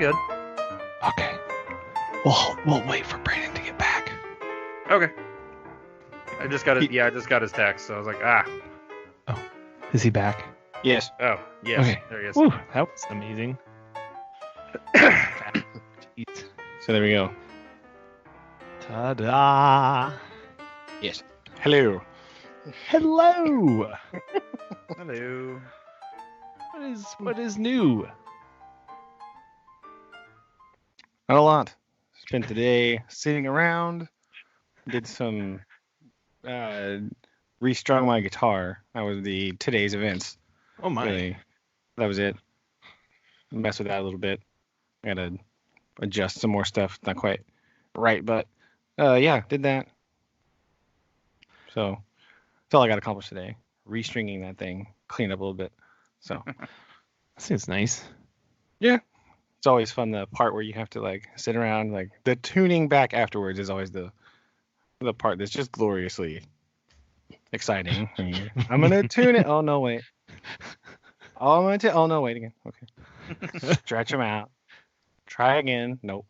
good. Okay. We'll wait for Brandon to get back. Okay. I just got his text, so I was like, Oh, is he back? Yes. Oh, yes. Okay. There he is. Woo, that was amazing. Jeez. So there we go. Ta-da! Yes. Hello. Hello. Hello. What is new? Not a lot. Spent the day sitting around. Did some restrung my guitar. That was today's events. Oh my! Really, that was it. Mess with that a little bit. I gotta adjust some more stuff. Not quite right, but yeah, did that. So that's all I got accomplished today. Restringing that thing, cleaned up a little bit. So That seems nice. yeah, it's always fun. The part where you have to like sit around, like the tuning back afterwards is always the part that's just gloriously exciting. I'm gonna tune it. Oh no, wait. Oh, oh no, wait again. Okay. Stretch them out. Try again. Nope.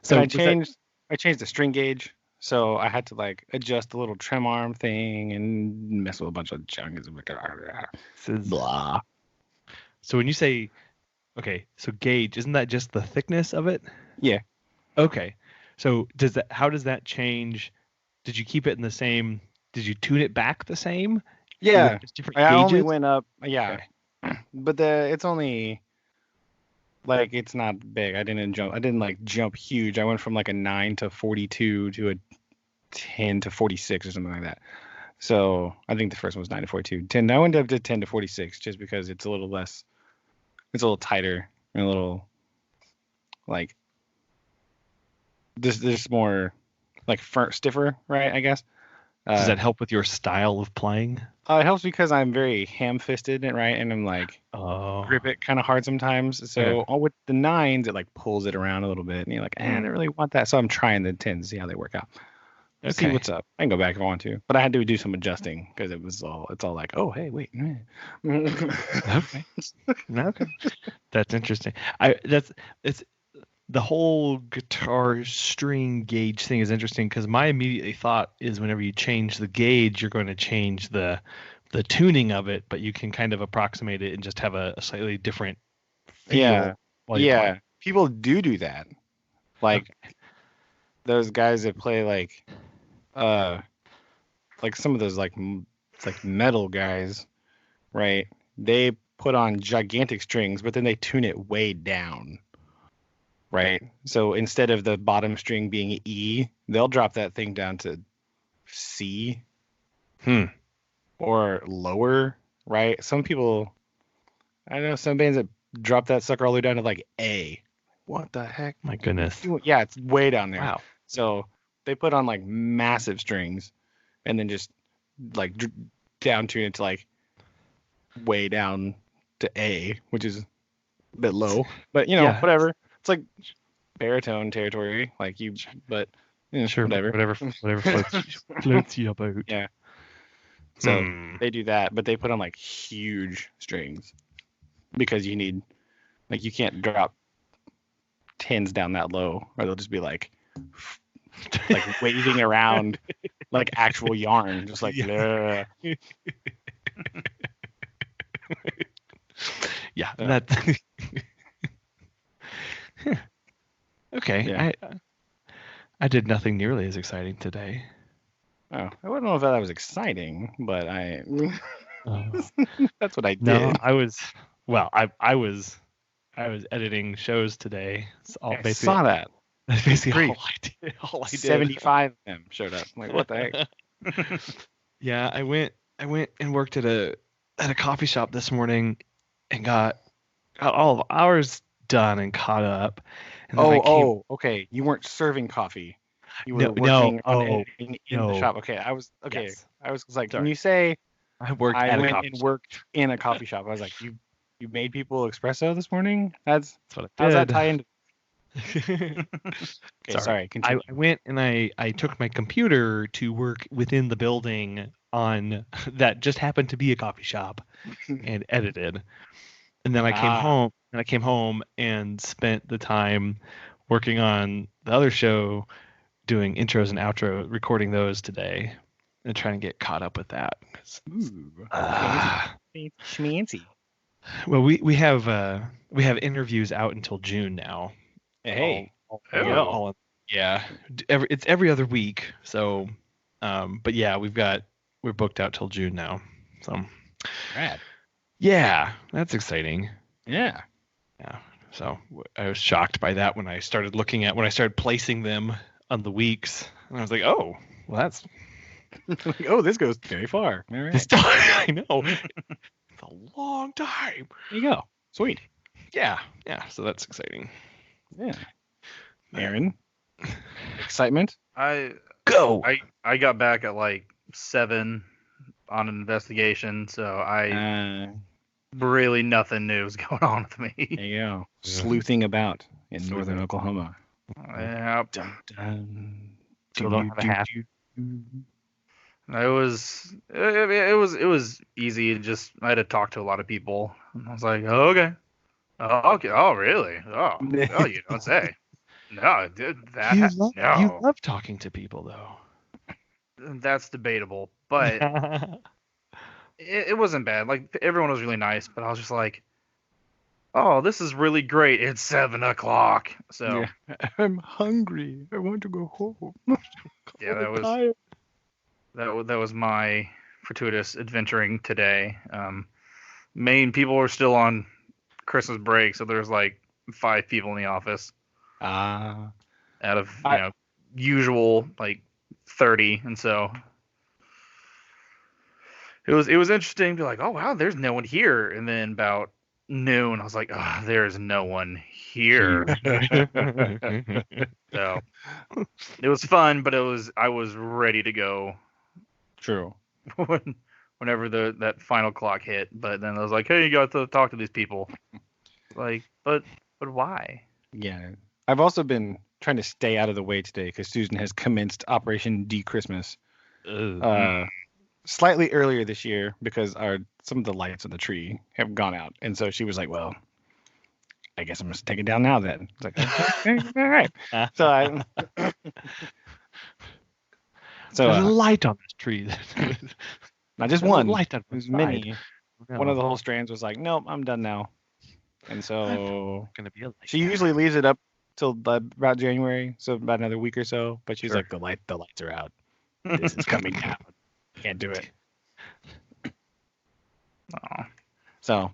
So I changed the string gauge, so I had to like adjust the little trim arm thing and mess with a bunch of junk. Blah. So when you say, okay, so gauge, isn't that just the thickness of it? Yeah. Okay. So how does that change? Did you keep it in the same? Did you tune it back the same? Yeah. Just different I only gauges? went up. Yeah. Okay. But it's only like it's not big. I didn't like jump huge. I went from like a 9 to 42 to a 10 to 46 or something like that. So I think the first one was 9 to 42. 10. I went up to 10 to 46 just because it's a little less. It's a little tighter and a little like this more like stiffer, right? I guess. Does that help with your style of playing? It helps because I'm very ham-fisted, right? And I'm like grip it kind of hard sometimes. So with the 9s, it like pulls it around a little bit, and you're like, I don't really want that. So I'm trying the 10s to see how they work out. Let's see what's up. I can go back if I want to, but I had to do some adjusting because it's all like, oh hey, wait. Okay. That's interesting. It's the whole guitar string gauge thing is interesting because my immediate thought is whenever you change the gauge, you're going to change the tuning of it, but you can kind of approximate it and just have a slightly different feel. Yeah. People do that. Like those guys that play like some of those like metal guys, right? They put on gigantic strings, but then they tune it way down. Right. So instead of the bottom string being E, they'll drop that thing down to C. Or lower. Right. Some people, I know some bands that drop that sucker all the way down to like A. What the heck? My goodness. Yeah, it's way down there. Wow. So they put on like massive strings and then just like down tune it to like way down to A, which is a bit low. But whatever. It's like baritone territory, like you, but sure, whatever floats you about. Yeah. So they do that, but they put on like huge strings because you need, like, you can't drop 10s down that low, or they'll just be like waving around like actual yarn, just like. Yeah. That. Okay. Yeah. I did nothing nearly as exciting today. Oh, I wouldn't know if that was exciting, but that's what I did. No, I was editing shows today. I saw that. That's basically all I did. 75 of them showed up. I'm like, what the heck? Yeah, I went and worked at a coffee shop this morning and got all of ours done and caught up. And okay. You weren't serving coffee. You were working in the shop. Okay, I was okay. Yes. I was like, when you say I worked in a coffee shop, I was like, you made people espresso this morning? That's what I did. How does that tie into? Okay, sorry. Continue. I went and I took my computer to work within the building on that just happened to be a coffee shop and edited. And then I came home and spent the time working on the other show, doing intros and outro, recording those today and trying to get caught up with that. Ooh, schmancy. Well, we have interviews out until June now. Hey. Yeah, it's every other week. So, but yeah, we're booked out till June now. So, Rad. yeah, that's exciting. Yeah. Yeah. So I was shocked by that when I started placing them on the weeks, and I was like, oh, well, that's Oh, this goes very far. All right. I know. It's a long time. There you go. Sweet. Yeah. So that's exciting. Yeah. Aaron, excitement? I got back at like 7 on an investigation, so really nothing new is going on with me. There you go. Sleuthing about in northern Oklahoma. Yeah. Dun, dun. Still don't have a hat. It was easy. Just I had to talk to a lot of people. I was like, oh, okay. Oh, okay. Oh, really? Oh, you don't say. No, dude, You love talking to people, though. That's debatable, but it wasn't bad. Like, everyone was really nice, but I was just like, oh, this is really great. It's 7 o'clock. So yeah. I'm hungry. I want to go home. Yeah, that was my fortuitous adventuring today. Main people are still on Christmas break, so there's like 5 people in the office. Out of usual like 30, and so it was interesting to be like, oh wow, there's no one here, and then about noon I was like, oh, there's no one here. So it was fun, but I was ready to go. True. Whenever that final clock hit, but then I was like, hey, you got to talk to these people. Like, but why? Yeah. I've also been trying to stay out of the way today because Susan has commenced Operation D-Christmas slightly earlier this year because some of the lights on the tree have gone out. And so she was like, well, I guess I'm going to take it down now then. It's like, okay, all right. So there's a light on this tree. Not just one. Light on There's many. No. One of the whole strands was like, nope, I'm done now. And so she usually leaves it up till about January, so about another week or so. But she's like, the lights are out. This is coming down. Can't do it. So,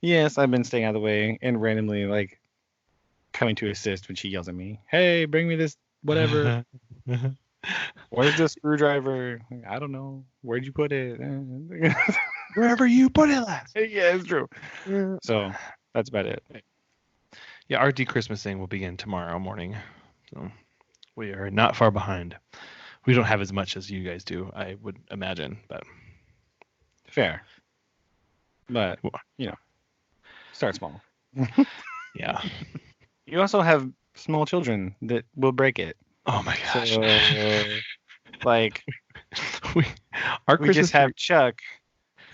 yes, I've been staying out of the way and randomly like coming to assist when she yells at me. Hey, bring me this whatever. Where's the screwdriver? I don't know. Where'd you put it? Wherever you put it last. Yeah, it's true. So that's about it. Yeah, our de-Christmasing will begin tomorrow morning. So we are not far behind. We don't have as much as you guys do, I would imagine, but fair. But, start small. Yeah. You also have small children that will break it. Oh my gosh. So, like, we just have Chuck,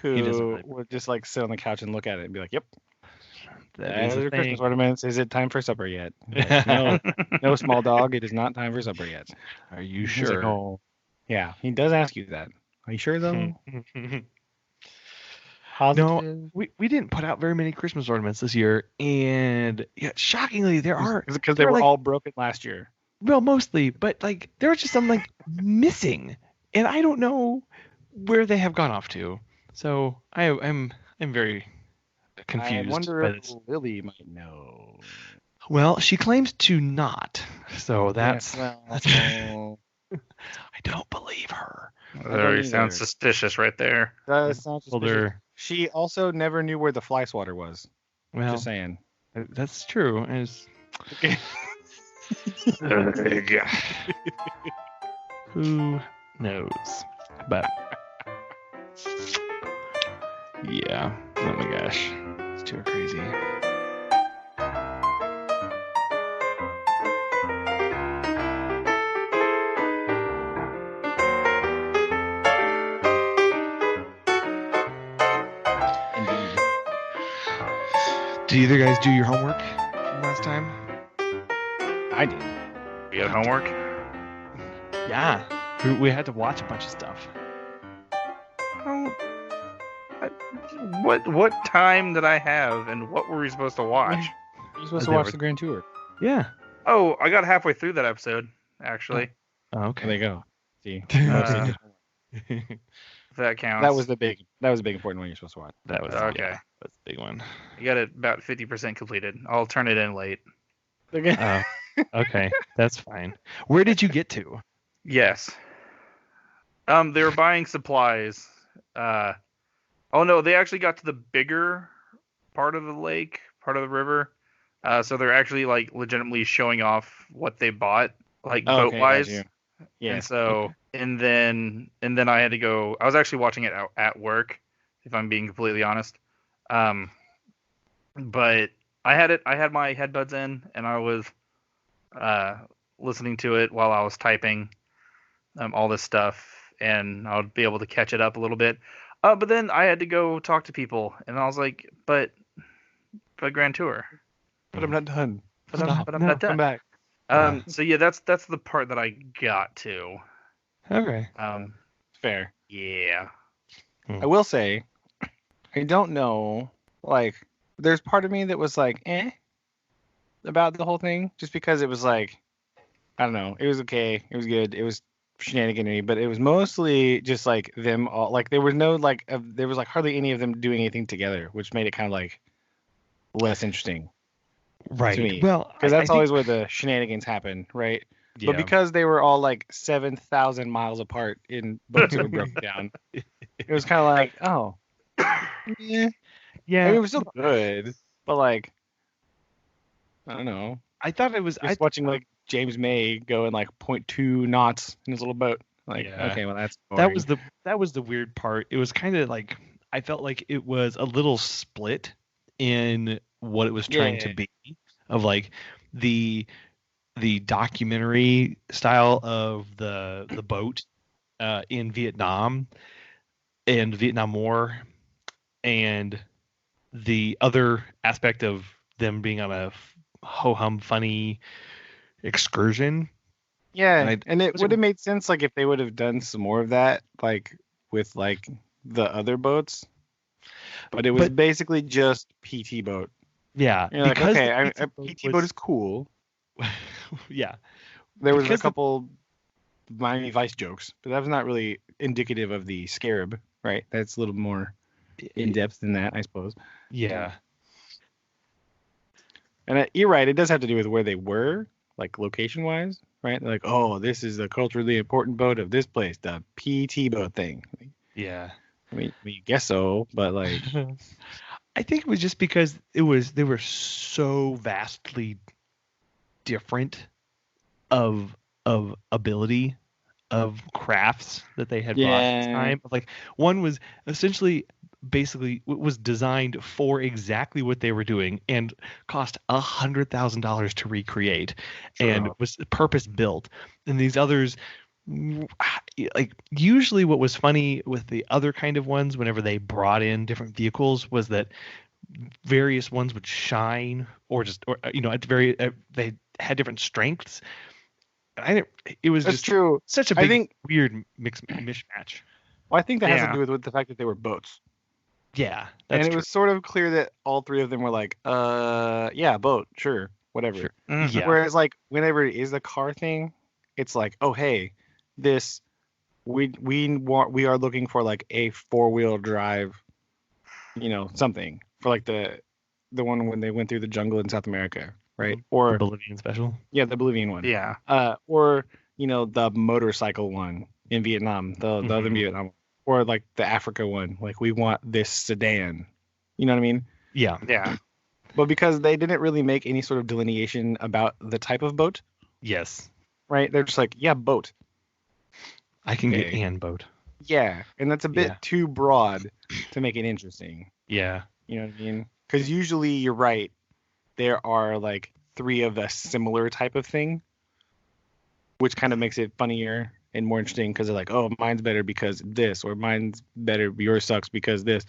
who would just like sit on the couch and look at it and be like, "Yep, that is your Christmas ornaments. Is it time for supper yet?" Like, no, small dog. It is not time for supper yet. Are you sure? Like, oh. Yeah, he does ask you that. Are you sure though? No, we didn't put out very many Christmas ornaments this year, and yeah, shockingly, there are. Is it because they were all broken last year? Well, mostly, but like there was just some like missing, and I don't know where they have gone off to. So I'm very confused. I wonder if Lily might know. Well, she claims to not. So that's. I don't believe her. That sounds suspicious right there. That sounds suspicious. She also never knew where the fly swatter was. Well, just saying. That's true. Who knows? But yeah, oh my gosh, it's too crazy. Did either guys do your homework from last time? I did. You got homework? Yeah. We had to watch a bunch of stuff. Oh, what time did I have, and what were we supposed to watch? You're supposed to watch the Grand Tour. Yeah. Oh, I got halfway through that episode, actually. Oh, okay. There you go. See, If that counts. that was a big important one you're supposed to watch. That was Okay. Yeah, that's the big one. You got it about 50% completed. I'll turn it in late. Oh, okay. That's fine. Where did you get to? Yes. They were buying supplies. Oh no, they actually got to the bigger part of the lake, part of the river. So they're actually like legitimately showing off what they bought, like boat wise. Yeah. And so, and then I had to go. I was actually watching it at work, if I'm being completely honest. But I had my headbuds in, and I was listening to it while I was typing all this stuff, and I would be able to catch it up a little bit. But then I had to go talk to people, and I was like, but Grand Tour. But I'm not done. But I'm not done. Come back. So yeah, that's the part that I got to. Okay. Fair. Yeah. I will say, I don't know. Like, there's part of me that was like, about the whole thing, just because it was like, I don't know. It was okay. It was good. It was shenaniganery, but it was mostly just like them all. Like, there was no like, there was like hardly any of them doing anything together, which made it kind of like less interesting. Right. To me. Well, because that's always where the shenanigans happen, right? Yeah. But because they were all like 7,000 miles apart in boats that were broken down, it was kind of like, oh, yeah. I mean, it was still good, but like, I don't know. I thought it was. Watching like James May go in like 0.2 knots in his little boat. Like, okay, well that's boring. that was the weird part. It was kind of like I felt like it was a little split in what it was trying to be, of like the documentary style of the boat in Vietnam and Vietnam War, and the other aspect of them being on a ho-hum funny excursion. Yeah, and it would have made sense like if they would have done some more of that, like with like the other boats. But it was basically just PT boat. Yeah, you're like, okay, a PT boat is cool. Yeah, there was a couple Miami Vice jokes, but that was not really indicative of the Scarab, right? That's a little more in depth than that, I suppose. Yeah. And you're right, it does have to do with where they were, like location wise, right? They're like, oh, this is the culturally important boat of this place, the PT boat thing. Yeah. I mean, you guess so, but like, I think it was just because they were so vastly different of ability of crafts that they had brought at the time. Like one was essentially basically was designed for exactly what they were doing and cost $100,000 to recreate and was purpose built. And these others, like usually what was funny with the other kind of ones whenever they brought in different vehicles was that various ones would shine or they had different strengths. It was that's just true. Such a big weird mishmatch. Well, I think that has to do with the fact that they were boats. Yeah, and it was sort of clear that all three of them were like, yeah, boat, sure, whatever. Sure. Mm-hmm. Yeah. Whereas like whenever it is a car thing, it's like, oh hey, this we are looking for like a 4-wheel drive, something for like the one when they went through the jungle in South America, right? Or the Bolivian special. Yeah, the Bolivian one. Yeah. Or the motorcycle one in Vietnam, the other Vietnam. Or like the Africa one, like we want this sedan. You know what I mean? Yeah. Yeah. But because they didn't really make any sort of delineation about the type of boat. Yes. Right? They're just like, yeah, boat. I can get an boat. Yeah. And that's a bit too broad to make it interesting. Yeah. You know what I mean? Because usually you're right. There are like 3 of the similar type of thing, which kind of makes it funnier and more interesting because they're like, oh, mine's better because this, or mine's better, yours sucks because this.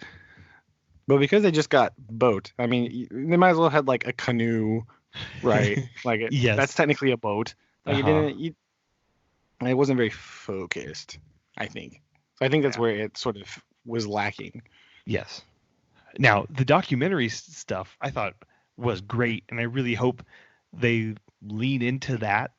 But because they just got boat, I mean, they might as well have like a canoe, right? Like Yes. that's technically a boat. Like Uh-huh. it wasn't very focused, I think. So I think that's where it sort of was lacking. Yes. Now, the documentary stuff I thought was great, and I really hope they lean into that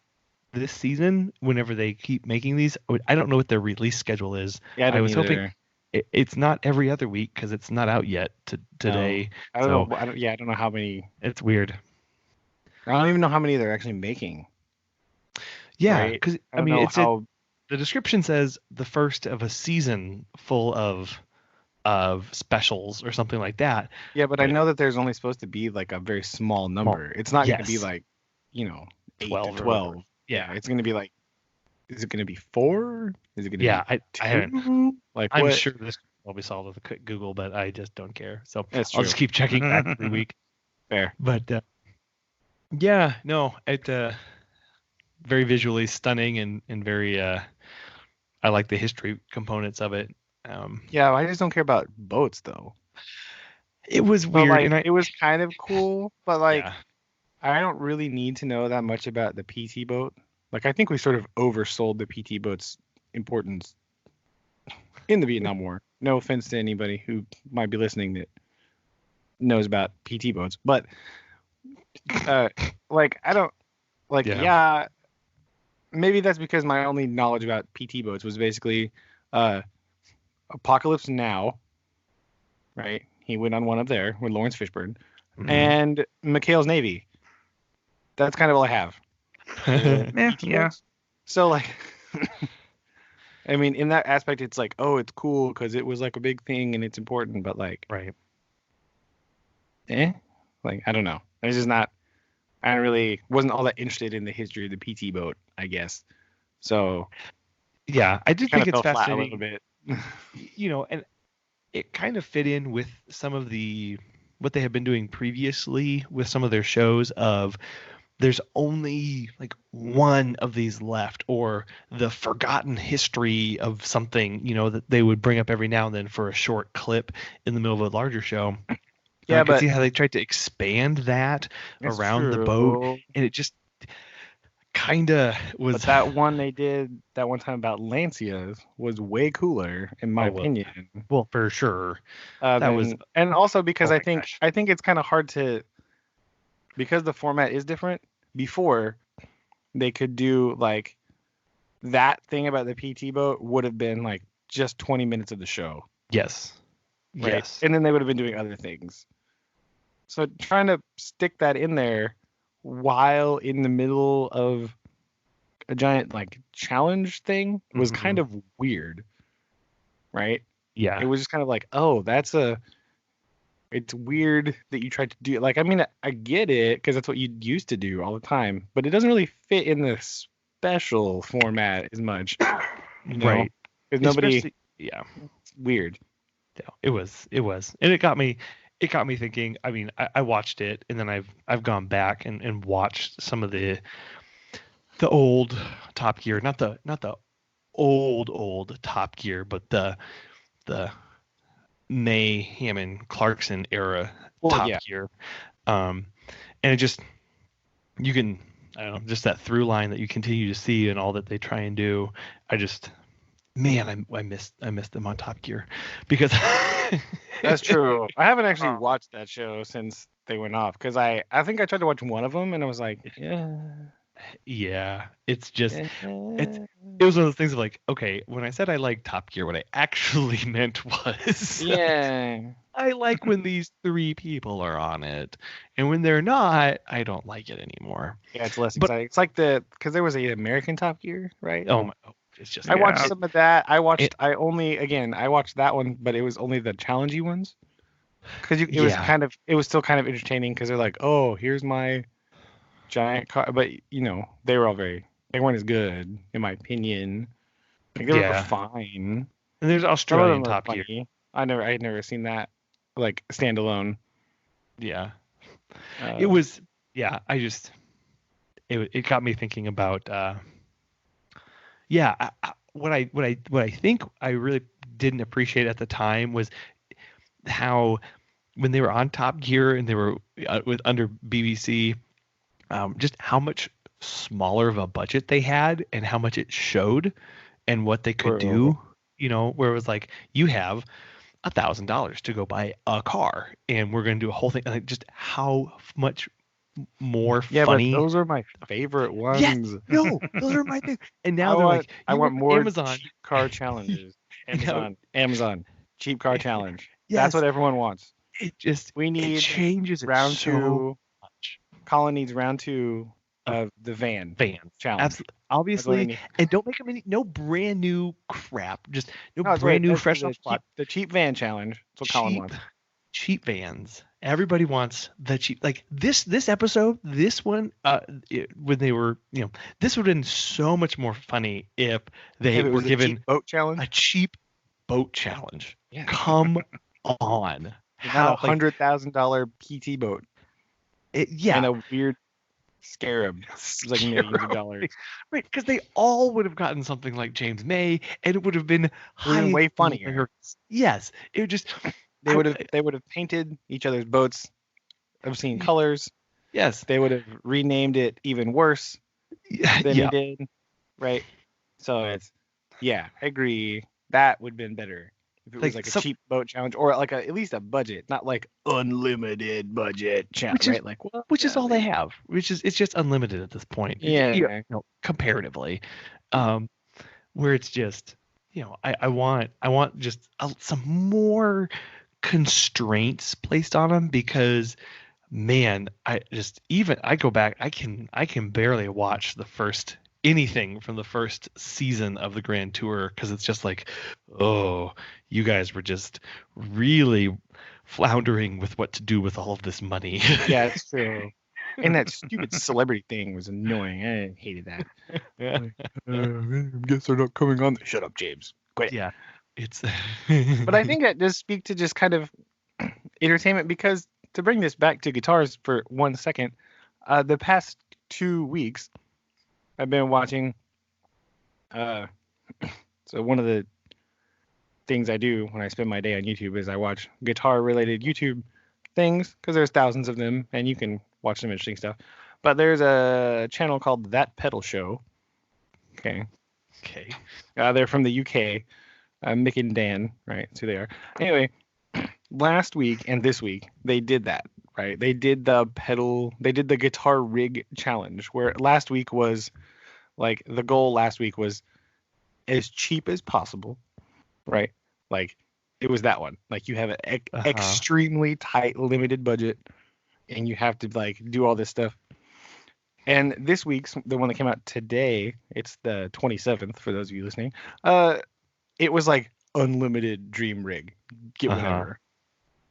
this season whenever they keep making these. I don't know what their release schedule is. Yeah, I don't was hoping either. it's not every other week because it's not out yet today. I don't know. I don't know how many. It's weird. I don't even know how many they're actually making. Yeah, because right? I mean, the description says the first of a season full of specials or something like that. Yeah, but I know that there's only supposed to be like a very small number. It's not going to be like, 8 to 12. Yeah, it's going to be like, is it going to be 4? Is it going to be 2? I haven't. Like, I'm what? sure this will be solved with a quick Google, but I just don't care. So That's I'll true. just keep checking back every week. Fair. But yeah, no, it very visually stunning and very I like the history components of it. Yeah, I just don't care about boats though. It was weird, like, and it was kind of cool, but like, yeah. I don't really need to know that much about the PT boat. Like, I think we sort of oversold the PT boat's importance in the Vietnam War. No offense to anybody who might be listening that knows about PT boats, but like, I don't like. Yeah, maybe that's because my only knowledge about PT boats was basically Apocalypse Now, right? He went on one up there with Lawrence Fishburne, and McHale's Navy. That's kind of all I have. Yeah. So like, I mean, in that aspect, it's like, oh, it's cool because it was like a big thing and it's important, but like, right? Like, I don't know. It's just not. I really wasn't all that interested in the history of the PT boat, I guess. So yeah, I did think it's fascinating a little bit. And it kind of fit in with some of what they have been doing previously with some of their shows of there's only like one of these left, or the forgotten history of something, that they would bring up every now and then for a short clip in the middle of a larger show. Yeah, I could see how they tried to expand that around the boat, and it just kind of was. But that one they did that one time about Lancias was way cooler, in my opinion. Well, for sure. That was, and also because I think it's kind of hard to, because the format is different. Before, they could do like that thing about the PT boat would have been like just 20 minutes of the show. Yes. Right? Yes. And then they would have been doing other things. So trying to stick that in there while in the middle of a giant like challenge thing was kind of weird. Right? Yeah. It was just kind of like, oh, it's weird that you tried to do it. Like, I mean, I get it because that's what you used to do all the time, but it doesn't really fit in the special format as much. Right. Because nobody. Yeah. It's weird. Yeah, it was, and it got me thinking. I mean, I watched it, and then I've gone back and watched some of the old Top Gear, not the old Top Gear, but the May Hammond Clarkson era Top Gear, and it just, you can, I don't know, just that through line that you continue to see and all that they try and do. I just, man, I missed them on Top Gear because that's true. I haven't actually watched that show since they went off because I think I tried to watch one of them and I was like, yeah, it's just it was one of those things of like, okay, when I said I like Top Gear, what I actually meant was I like when these 3 people are on it, and when they're not, I don't like it anymore. Yeah, it's less exciting. It's like because there was an American Top Gear, right? It's just, I watched some of that. I watched that one, but it was only the challengey ones because it was still kind of entertaining because they're like, oh, here's my giant car, but they weren't as good in my opinion. Like, they were fine. And there's Australian Top Gear. I had never seen that like standalone. Yeah, it was. Yeah, it got me thinking about. What I think I really didn't appreciate at the time was how when they were on Top Gear and they were under BBC, just how much smaller of a budget they had and how much it showed and what they could do. Where it was like, you have $1,000 to go buy a car and we're going to do a whole thing. Like, just how much more funny. But those are my favorite ones. Yes, no, those are my favorite. And now they're like, I want more Amazon cheap car challenges. Amazon cheap car challenge. Yes. That's what everyone wants. It changes round so 2. Much. Collin needs round 2 of the van challenge. Absolutely. Obviously, and don't make them no brand new crap. Just brand new fresh off the cheap van challenge. That's what Collin wants. Cheap vans. Everybody wants the cheap. Like this episode, this one, when they were, this would have been so much more funny if they were given a cheap boat challenge. Yeah. Come on. Not $100,000 PT boat. And a weird scarab. It's like millions of dollars. Right, because they all would have gotten something like James May, and it would have been way funnier. Yes, it would just. They would have painted each other's boats obscene colors. Yes. They would have renamed it even worse than he did. Right. So I agree. That would have been better if it was like a cheap boat challenge or like at least a budget, not like unlimited budget challenge. Right. Which is all they have. It's just unlimited at this point. Yeah. Comparatively, where it's just, I want just some more constraints placed on them, because man, I go back, I can barely watch anything from the first season of the Grand Tour, because it's just like, oh, you guys were just really floundering with what to do with all of this money. Yeah, it's true. And that stupid celebrity thing was annoying. I hated that. I guess they're not coming on. Shut up, James. Quit. Yeah. It's But I think that does speak to just kind of entertainment, because to bring this back to guitars for 1 second, the past 2 weeks I've been watching so one of the things I do when I spend my day on YouTube is I watch guitar related YouTube things, because there's thousands of them and you can watch some interesting stuff. But there's a channel called That Pedal Show. Okay. They're from the UK. Mick and Dan, right? That's who they are. Anyway, last week and this week, they did that, right? They did the guitar rig challenge, where last week was like, the goal last week was as cheap as possible, right? Like, it was that one. Like, you have an extremely tight, limited budget, and you have to like do all this stuff. And this week's, the one that came out today, it's the 27th for those of you listening. It was like unlimited dream rig, get whatever.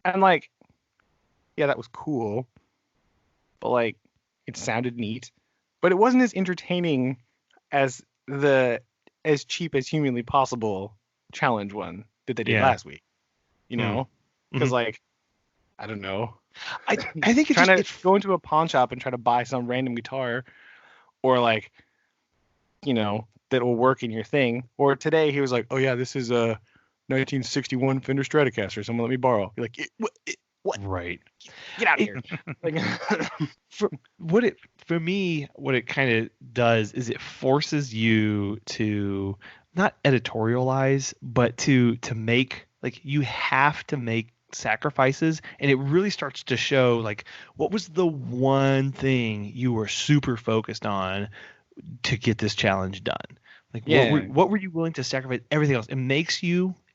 And like, yeah, that was cool, but like, it sounded neat, but it wasn't as entertaining as the as cheap as humanly possible challenge one that they did last week. Because like, I don't know. I think it's trying to go into a pawn shop and try to buy some random guitar, or like, that will work in your thing. Or today he was like, oh yeah, this is a 1961 Fender Stratocaster. Someone let me borrow. You're like, what? Right. Get out of here. Like, for me, what it kind of does is it forces you to not editorialize, but to make, like, you have to make sacrifices, and it really starts to show like, what was the one thing you were super focused on to get this challenge done? Like, what were you willing to sacrifice? Everything else.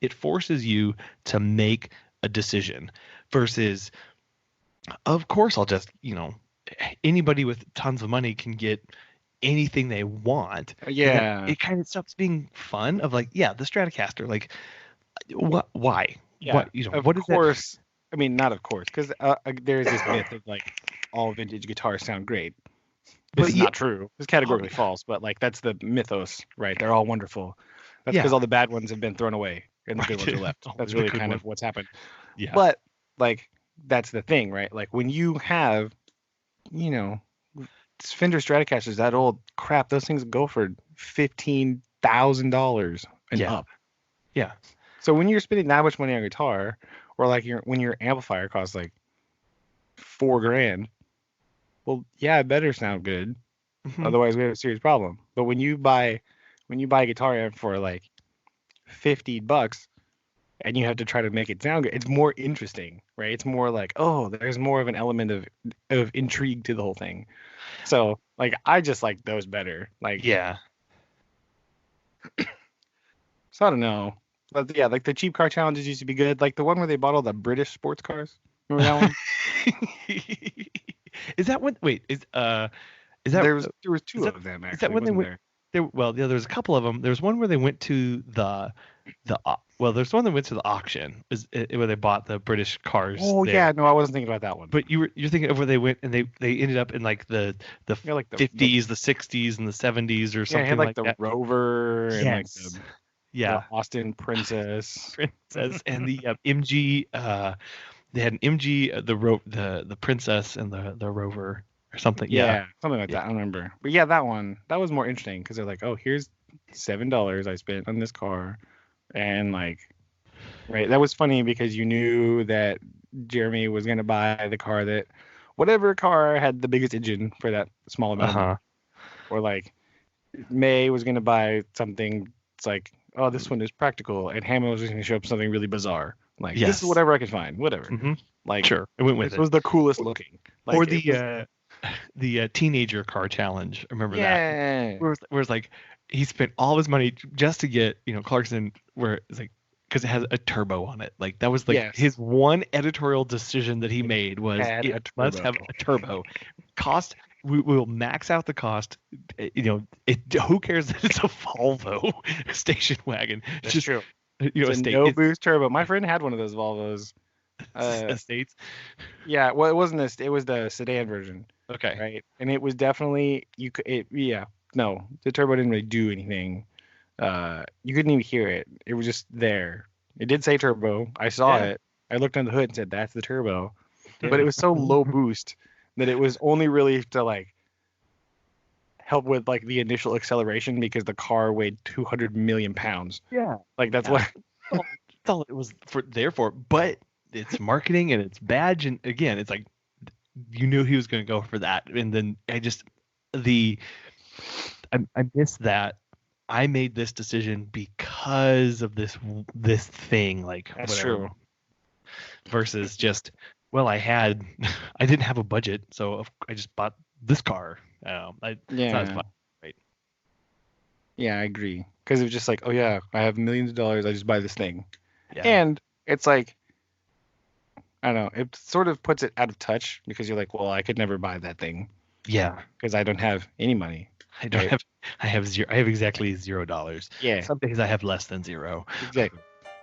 It forces you to make a decision, versus, of course, I'll just, anybody with tons of money can get anything they want. Yeah. It kind of stops being fun of like, the Stratocaster, like, why? Yeah. What is that? I mean, not of course, because there's this myth of like all vintage guitars sound great. It's not true. It's categorically false, but like, that's the mythos, right? They're all wonderful. That's because all the bad ones have been thrown away and the good ones are left. That's really kind of what's happened. Yeah. But like, that's the thing, right? Like, when you have, Fender Stratocasters, that old crap, those things go for $15,000 and up. Yeah. So when you're spending that much money on guitar, Or like when your amplifier costs like $4,000. Well, yeah, it better sound good. Mhm. Otherwise, we have a serious problem. But when you buy a guitar amp for like $50 and you have to try to make it sound good, it's more interesting, right? It's more like, oh, there's more of an element of intrigue to the whole thing. So like I just like those better. Like Yeah. So I don't know. But yeah, like the cheap car challenges used to be good. Like the one where they bought all the British sports cars. Remember that one? Is that when? Wait, is that there was two that- of them actually. is that when they wasn't went? there? Well, yeah, there's a couple of them. There's one where they went to there's one that went to the auction, where they bought the British cars. Oh there. yeah, no, I wasn't thinking about that one. But you're thinking of where they went and they ended up in like the Yeah, like the 50s, the 60s, and the 70s or yeah, something it had like the that. Rover and like Yes. the Austin Princess. And the MG. They had an MG, the Princess, and the Rover or something. Yeah, something like that. I don't remember. But yeah, that was more interesting because they're like, oh, here's $7 I spent on this car, and like, right, that was funny because you knew that Jeremy was gonna buy the car that, whatever car had the biggest engine for that small amount of money. Or like, May was gonna buy something. It's like, oh, this one is practical, and Hammond was just gonna show up something really bizarre. Like, this is whatever I could find, whatever. Mm-hmm. Like, sure, it went with this it. was the coolest looking. Like, Or the teenager car challenge. Remember that? Where it's like he spent all his money just to get Clarkson, where it's like, because it has a turbo on it. Like that was like his one editorial decision that he made was it must have a turbo. Cost. We will max out the cost. Who cares that it's a Volvo station wagon? That's true. It's a no boost turbo. My friend had one of those Volvos. Estates. Yeah, well, it wasn't it was the sedan version. Okay. Right, and it was definitely no, the turbo didn't really do anything. You couldn't even hear it. It was just there. It did say turbo. I saw it. I looked on the hood and said that's the turbo, but it was so low boost that it was only really to like help with like the initial acceleration because the car weighed 200 million pounds. Yeah, like that's what. That's all it was there for. But it's marketing and it's badge, and again, it's like you knew he was going to go for that, and then I missed that. I made this decision because of this thing, like that's whatever. True. Versus just I didn't have a budget, so I just bought this car. It's not as fun, right? Yeah, I agree. Because it was just like, oh yeah, I have millions of dollars, I just buy this thing. Yeah. And it's like, I don't know, it sort of puts it out of touch because you're like, well, I could never buy that thing. Yeah. Because I don't have any money. I have zero. I have exactly $0. Yeah. Some days I have less than zero. Exactly.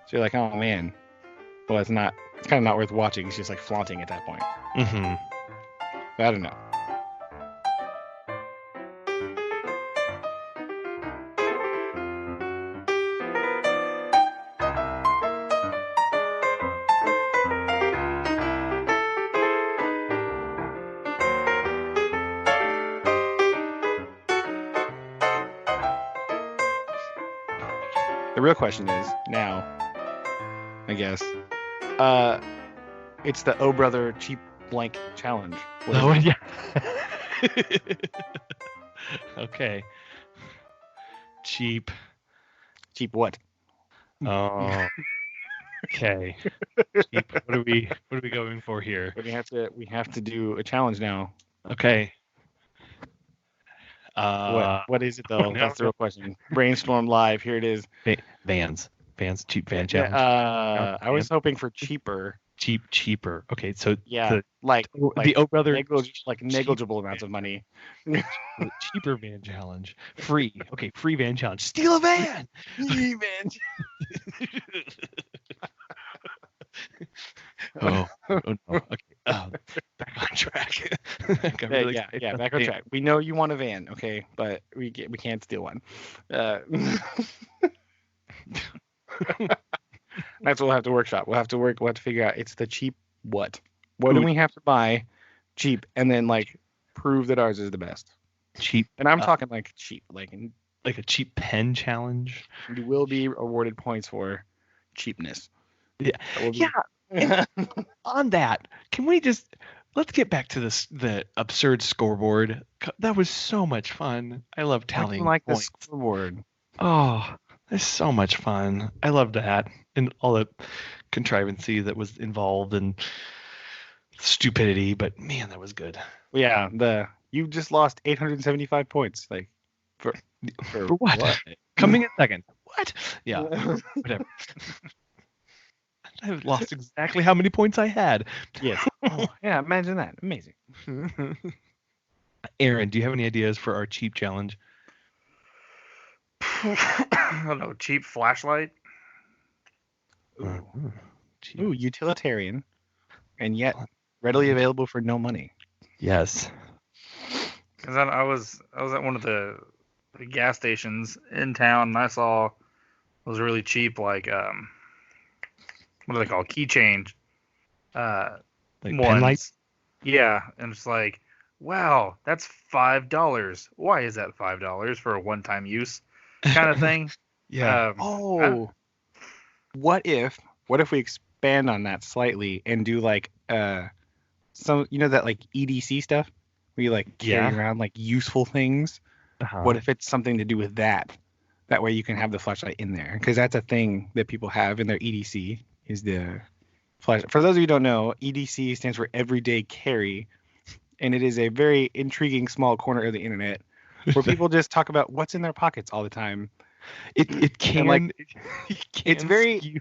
So you're like, oh man. Well, it's kind of not worth watching. It's just like flaunting at that point. Mm-hmm. But I don't know. The real question is now, I guess, it's the Oh Brother Cheap Blank Challenge. Yeah. Okay. Cheap what? Oh. Okay. Cheap. What are we going for here? We have to do a challenge now. Okay. What is it though? That's the real question. Brainstorm live. Here it is. Vans, cheap van challenge. I was hoping for cheaper. Cheaper. Okay, so like the Oh Brother, negligible amounts of money. Cheaper van challenge. Free. Okay, free van challenge. Steal a van. Free van. Oh no. Okay. Back on track. Back on track. We know you want a van, okay, but we can't steal one. That's what we'll have to workshop. We'll have to figure out. It's the cheap what? What do we have to buy cheap, and then like prove that ours is the best. Cheap. And I'm talking like cheap, like a cheap pen challenge. You will be awarded points for cheapness. Yeah. On that, can we just let's get back to the absurd scoreboard. That was so much fun. I love tallying like the points. scoreboard. Oh, it's so much fun. I love that and all the contrivancy that was involved and stupidity. But man, that was good. Yeah, you just lost 875 points. Like for what? Coming in second. What? Yeah. Whatever. I've lost exactly how many points I had. Yes. Oh, yeah, imagine that. Amazing. Aaron, do you have any ideas for our cheap challenge? I don't know. Cheap flashlight. Ooh, utilitarian, and yet readily available for no money. Yes. Because I was at one of the gas stations in town, and I saw those really cheap, like what are they called? Keychain. Like ones. pen lights? Yeah, and it's like, wow, that's $5. Why is that $5 for a one-time use kind of thing? Yeah. What if we expand on that slightly and do like some that like EDC stuff where you like carry around like useful things? Uh-huh. What if it's something to do with that? That way you can have the flashlight in there, because that's a thing that people have in their EDC is the flash. For those of you who don't know, EDC stands for everyday carry, and it is a very intriguing small corner of the internet where people just talk about what's in their pockets all the time. It can it's very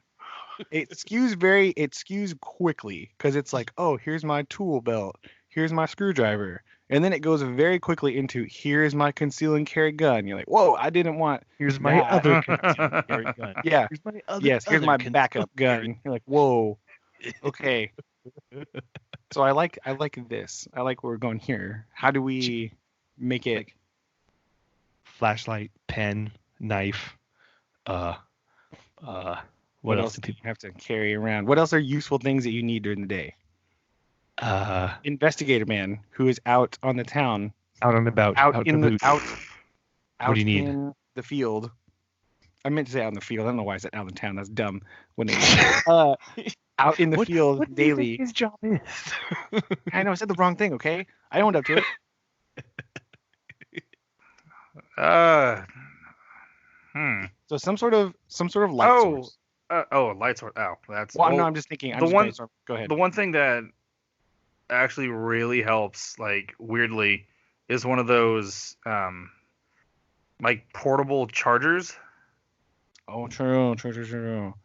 it skews quickly, because it's like, oh, here's my tool belt, here's my screwdriver, and then it goes very quickly into here's my conceal and carry gun. You're like, whoa, I didn't want here's my other conceal and carry gun. Yeah. Here's my other, here's my backup gun. You're like, whoa. Okay. So I like this. I like where we're going here. How do we make it? Flashlight, pen, knife. What else do people have to carry around? What else are useful things that you need during the day? Investigator man who is out on the town. Out and about. Out in the What do you need? In the field. I meant to say out in the field. I don't know why I said out in town. That's dumb. Out in the field what daily. Do you think his job is? I know I said the wrong thing. Okay, I owned up to it. So some sort of light source. A light source. Oh, that's. Well, no, I'm just thinking. Go ahead. The one thing that actually really helps, like weirdly, is one of those like portable chargers. Oh, true.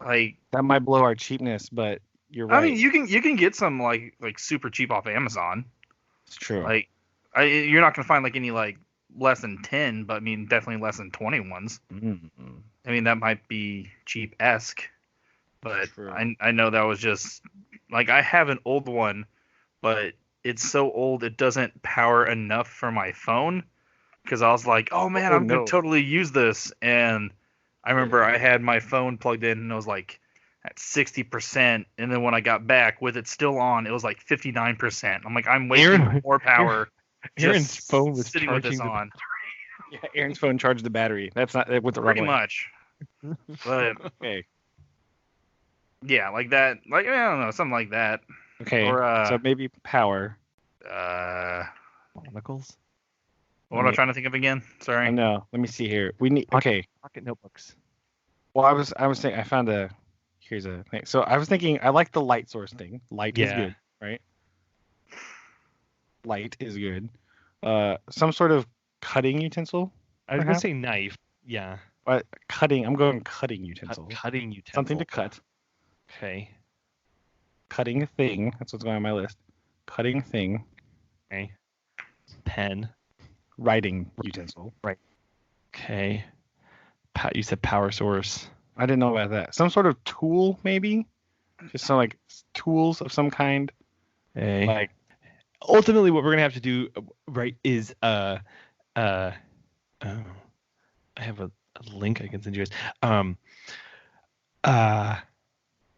Like that might blow our cheapness, but you're right. I mean, you can get some like super cheap off Amazon. It's true. Like, you're not gonna find like any like less than 10, but I mean definitely less than 20 ones. Mm-hmm. I mean that might be cheap-esque, but I know that was just like, I have an old one, but it's so old it doesn't power enough for my phone, because I was like, oh man, I'm gonna totally use this, and I remember I had my phone plugged in and it was like at 60%, and then when I got back with it still on, it was like 59%. I'm like, I'm wasting more power. Aaron's phone was sitting with this on. Yeah, Aaron's phone charged the battery. That's not with the pretty much. But okay. Yeah, like that. Like, I don't know, something like that. Okay. Or so maybe power. Monocles. What am I trying to think of again? Sorry. No. Let me see here. We need pocket notebooks. Well, I was thinking. I found here's a thing. So I was thinking. I like the light source thing. Light is good, right? Light is good. Some sort of cutting utensil. I was gonna say knife. Yeah. But cutting. I'm going cutting utensil. Cutting utensil. Something to cut. Okay. Cutting thing. That's what's going on my list. Cutting thing. Okay. Pen. Writing utensil. Right. Okay. You said power source. I didn't know about that. Some sort of tool, maybe. Just some like tools of some kind. Okay. Like, ultimately, what we're gonna have to do, right, is I have a link I can send you guys.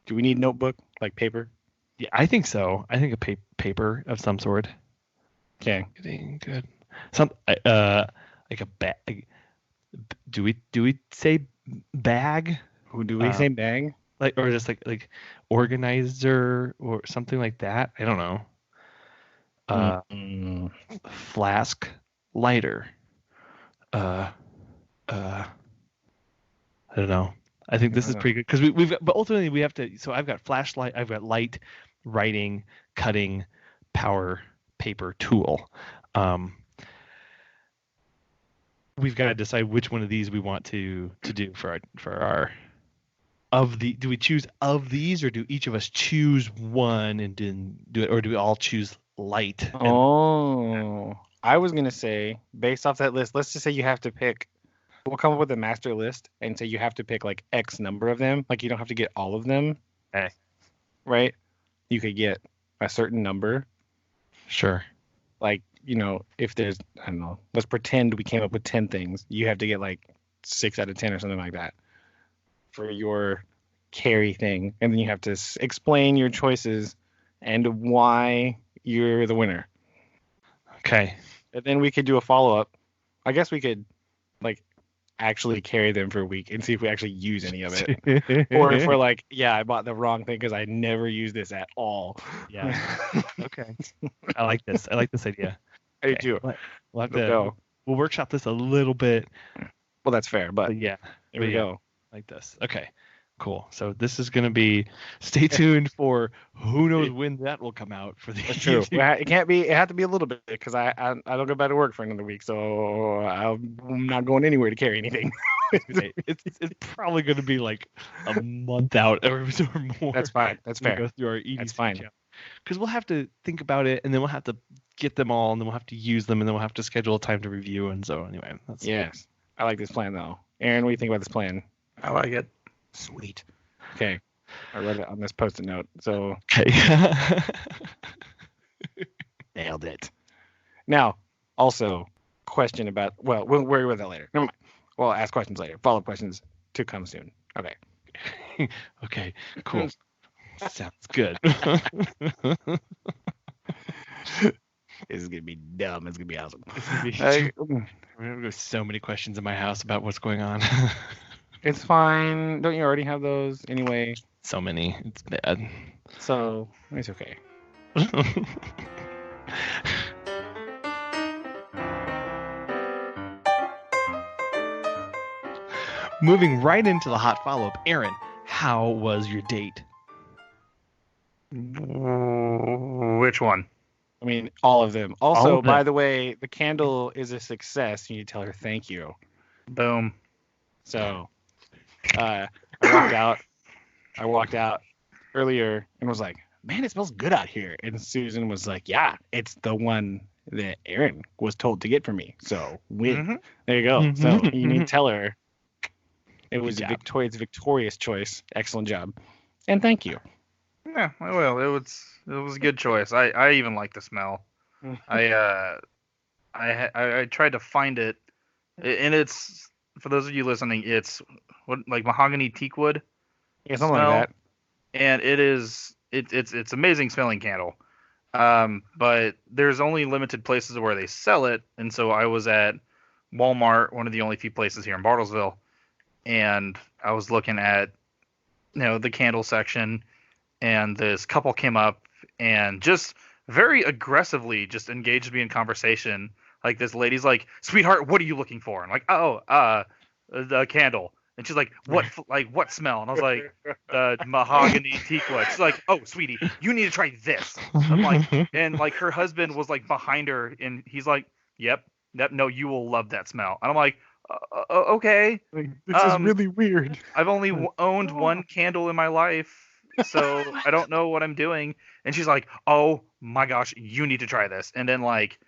Do we need notebook, like paper? Yeah, I think so. I think a paper of some sort. Okay. Good. Some like a bag. Do we say bag? Do we say bag? or just like organizer or something like that. I don't know. Flask lighter. I don't know. I think this is pretty good because we've got, but ultimately we have to. So I've got flashlight, I've got light, writing, cutting, power, paper, tool. We've got to decide which one of these we want to do for our of the. Do we choose of these, or do each of us choose one and do it, or do we all choose light? I was gonna say based off that list. Let's just say you have to pick. We'll come up with a master list and say you have to pick like X number of them. Like you don't have to get all of them. Okay. Right? You could get a certain number. Sure. Like, if there's, I don't know, let's pretend we came up with 10 things. You have to get like 6 out of 10 or something like that for your carry thing. And then you have to explain your choices and why you're the winner. Okay. And then we could do a follow-up. I guess we could like actually carry them for a week and see if we actually use any of it. Or if we're like, yeah, I bought the wrong thing because I never use this at all. Yeah. Okay. I like this. I like this idea. I do too. We'll have to we'll workshop this a little bit. Well, that's fair, but yeah. Here we go. Like this. Okay. Cool. So this is going to be. Stay tuned for who knows when that will come out for the. That's true. It can't be. It had to be a little bit because I don't go back to work for another week, so I'm not going anywhere to carry anything. it's probably going to be like a month out or more. That's fine. That's fair. Go through our EDC. That's fine. Because we'll have to think about it, and then we'll have to get them all, and then we'll have to use them, and then we'll have to schedule a time to review. And so anyway, yes, I like this plan though. Aaron, what do you think about this plan? I like it. Sweet. Okay. I read it on this post-it note. So okay. Nailed it. Now, also, question about we'll worry with that later. Never mind. We'll ask questions later. Follow-up questions to come soon. Okay. Okay. Cool. Sounds good. This is gonna be dumb. It's gonna be awesome. We're gonna go so many questions in my house about what's going on. It's fine. Don't you already have those anyway? So many. It's bad. So it's okay. Moving right into the hot follow-up. Aaron, how was your date? Which one? I mean, all of them. Also, by the way, the candle is a success. You need to tell her thank you. Boom. So, I walked out earlier and was like, man, it smells good out here. And Susan was like, yeah, it's the one that Aaron was told to get for me. So win. There you go. So you need to tell her it was Victoria's choice. Excellent job. And thank you. Yeah, well, it was a good choice. I even like the smell. I tried to find it, and it's, for those of you listening, it's like mahogany teak wood. Yeah, something like that. And it's amazing smelling candle. But there's only limited places where they sell it, and so I was at Walmart, one of the only few places here in Bartlesville, and I was looking at the candle section, and this couple came up and just very aggressively just engaged me in conversation. Like, this lady's like, "Sweetheart, what are you looking for?" And I'm like, the candle. And she's like, what smell? And I was like, the mahogany teak wood. She's like, "Oh, sweetie, you need to try this." I'm like, and like her husband was like behind her, and he's like, yep, no, you will love that smell. And I'm like, okay. This is really weird. I've only owned one candle in my life, so I don't know what I'm doing. And she's like, "Oh my gosh, you need to try this." And then like,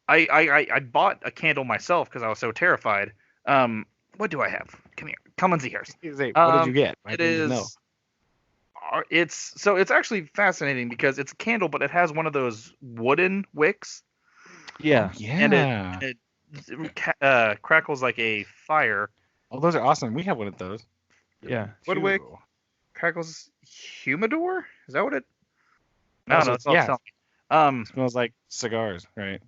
I bought a candle myself because I was so terrified. What do I have? Come here. Come and see here. What did you get? It's actually fascinating because it's a candle, but it has one of those wooden wicks. Yeah. And it crackles like a fire. Oh, those are awesome. We have one of those. Yeah. Wood wick crackles humidor? Is that what it? No, it's not something. Smells like cigars, right?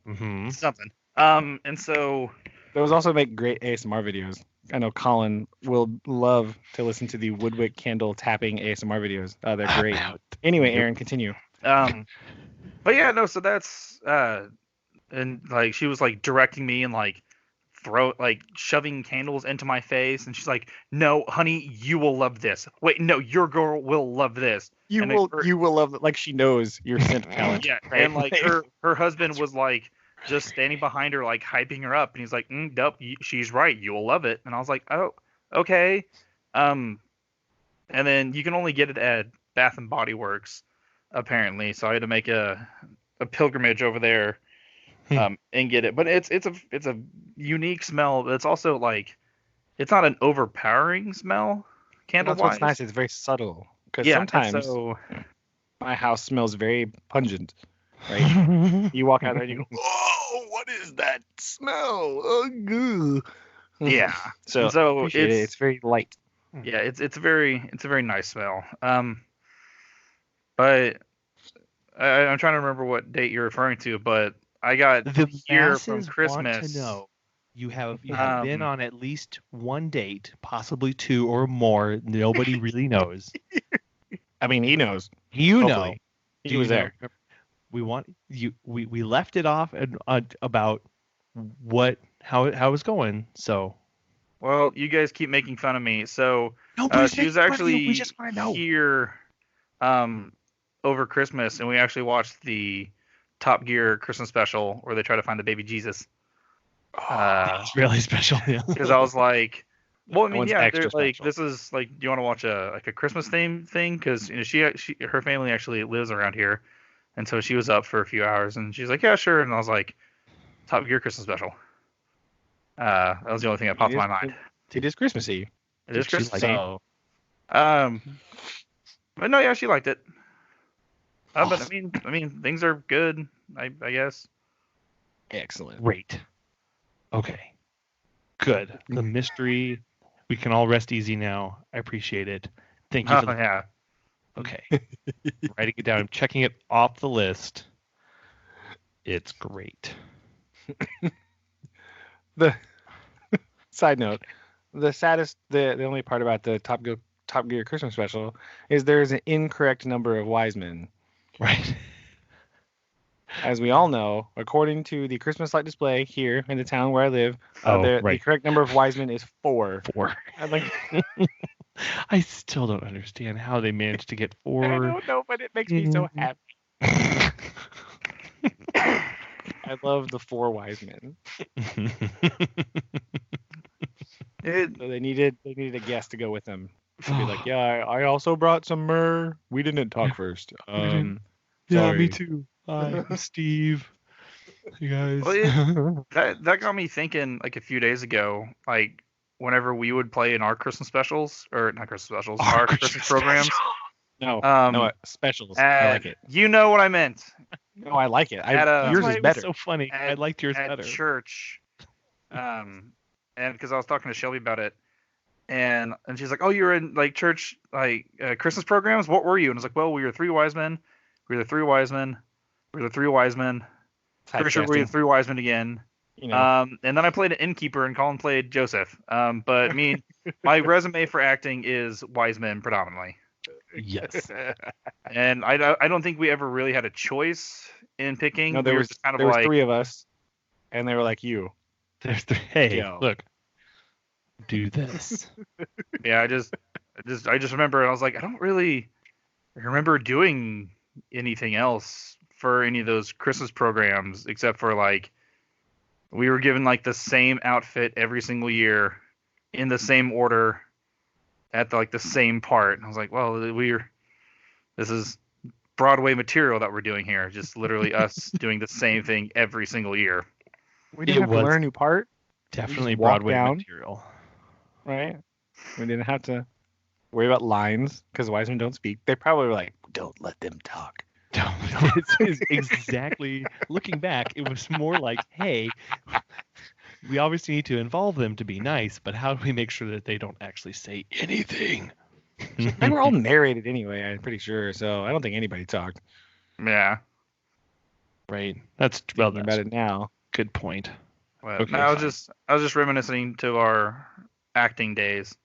Something. And so those also make great ASMR videos. I know Collin will love to listen to the Woodwick candle tapping ASMR videos. They're great. Anyway, Aaron, continue. But yeah, no. So that's and like she was like directing me and like shoving candles into my face, and she's like, "No, honey, you will love this. Wait, no, your girl will love this. You will love it." Like she knows your scent palette. Yeah, right? and like her husband was like just standing behind her, like hyping her up, and he's like, "Nope, she's right. You will love it." And I was like, "Oh, okay." And then you can only get it at Bath and Body Works, apparently. So I had to make a pilgrimage over there. And get it, but it's a unique smell. But it's also like it's not an overpowering smell. Candle-wise. That's what's nice. It's very subtle. Because sometimes my house smells very pungent. Right? You walk out there and you go, "Oh, what is that smell? Oh, goo." Yeah. So it's very light. Yeah, it's a very nice smell. But I'm trying to remember what date you're referring to, but I got the here from Christmas. Want to know. You have been on at least one date, possibly two or more. Nobody really knows. I mean, he knows. You know. He was there. We want you. We left it off about how it was going. So. Well, you guys keep making fun of me. So she was actually here over Christmas, and we actually watched the Top Gear Christmas special where they try to find the baby Jesus. That's really special. Because I was like, well, I mean, yeah, extra like special. this is like, do you want to watch a Christmas theme thing? Because her family actually lives around here, and so she was up for a few hours, and she's like, yeah, sure. And I was like, Top Gear Christmas special. That was the only thing that popped in my mind. It is Christmassy. It is Christmas. So, but no, yeah, she liked it. But I mean, things are good. I guess. Excellent. Great. Okay. Good. The mystery. We can all rest easy now. I appreciate it. Thank you. Yeah. Okay. Writing it down. I'm checking it off the list. It's great. The side note, the only part about the Top Gear Christmas special is there's an incorrect number of Wisemen. Right. As we all know, according to the Christmas light display here in the town where I live, the correct number of Wisemen is 4. 4. I still don't understand how they managed to get 4. I don't know, but it makes me so happy. I love the 4 Wisemen. So they needed a guest to go with them. To be like, yeah, I also brought some myrrh. We didn't talk first. Yeah, sorry. me too. Hi, Steve. You guys. Well, that got me thinking. Like a few days ago, like whenever we would play in our Christmas specials, or not Christmas specials, our Christmas programs. No, specials. I like it. You know what I meant. No, I like it. Yours is better. So funny. I liked yours at better. Church, and because I was talking to Shelby about it, and she's like, "Oh, you're in like church like Christmas programs. What were you?" And I was like, "Well, we were 3 wise men. We were the 3 wise men. We were the 3 wise men. Pretty sure we were the 3 wise men again." You know. And then I played an innkeeper, and Collin played Joseph. But my resume for acting is wise men predominantly. Yes. And I don't think we ever really had a choice in picking. No, there was kind of there was like 3 of us, and they were like, "You." There's 3. Hey, Yo. look. Do this. Yeah, I just remember I was like, I don't really remember doing anything else for any of those Christmas programs except for like we were given like the same outfit every single year in the same order at the same part. And I was like, well, this is Broadway material that we're doing here. Just literally us doing the same thing every single year. We didn't have to learn a new part. Definitely Broadway material. Right? We didn't have to worry about lines because Wisemen don't speak. They probably were like, "Don't let them talk." It's exactly. Looking back, it was more like, hey, we obviously need to involve them to be nice, but how do we make sure that they don't actually say anything? They were all narrated anyway, I'm pretty sure, so I don't think anybody talked. Yeah. Right. That's about it now. Good point. Well, okay, I was just reminiscing to our acting days.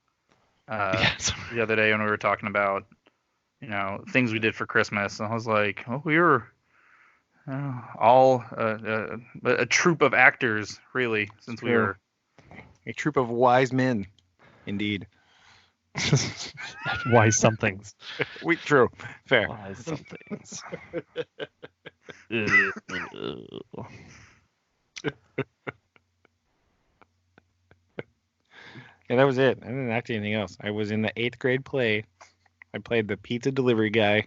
Yes. The other day when we were talking about, things we did for Christmas, and I was like, well, we were all a troupe of actors, really, since we were a troupe of wise men, indeed. Wise somethings. True, fair. Wise somethings. Yeah, that was it. I didn't act anything else. I was in the 8th grade play. I played the pizza delivery guy.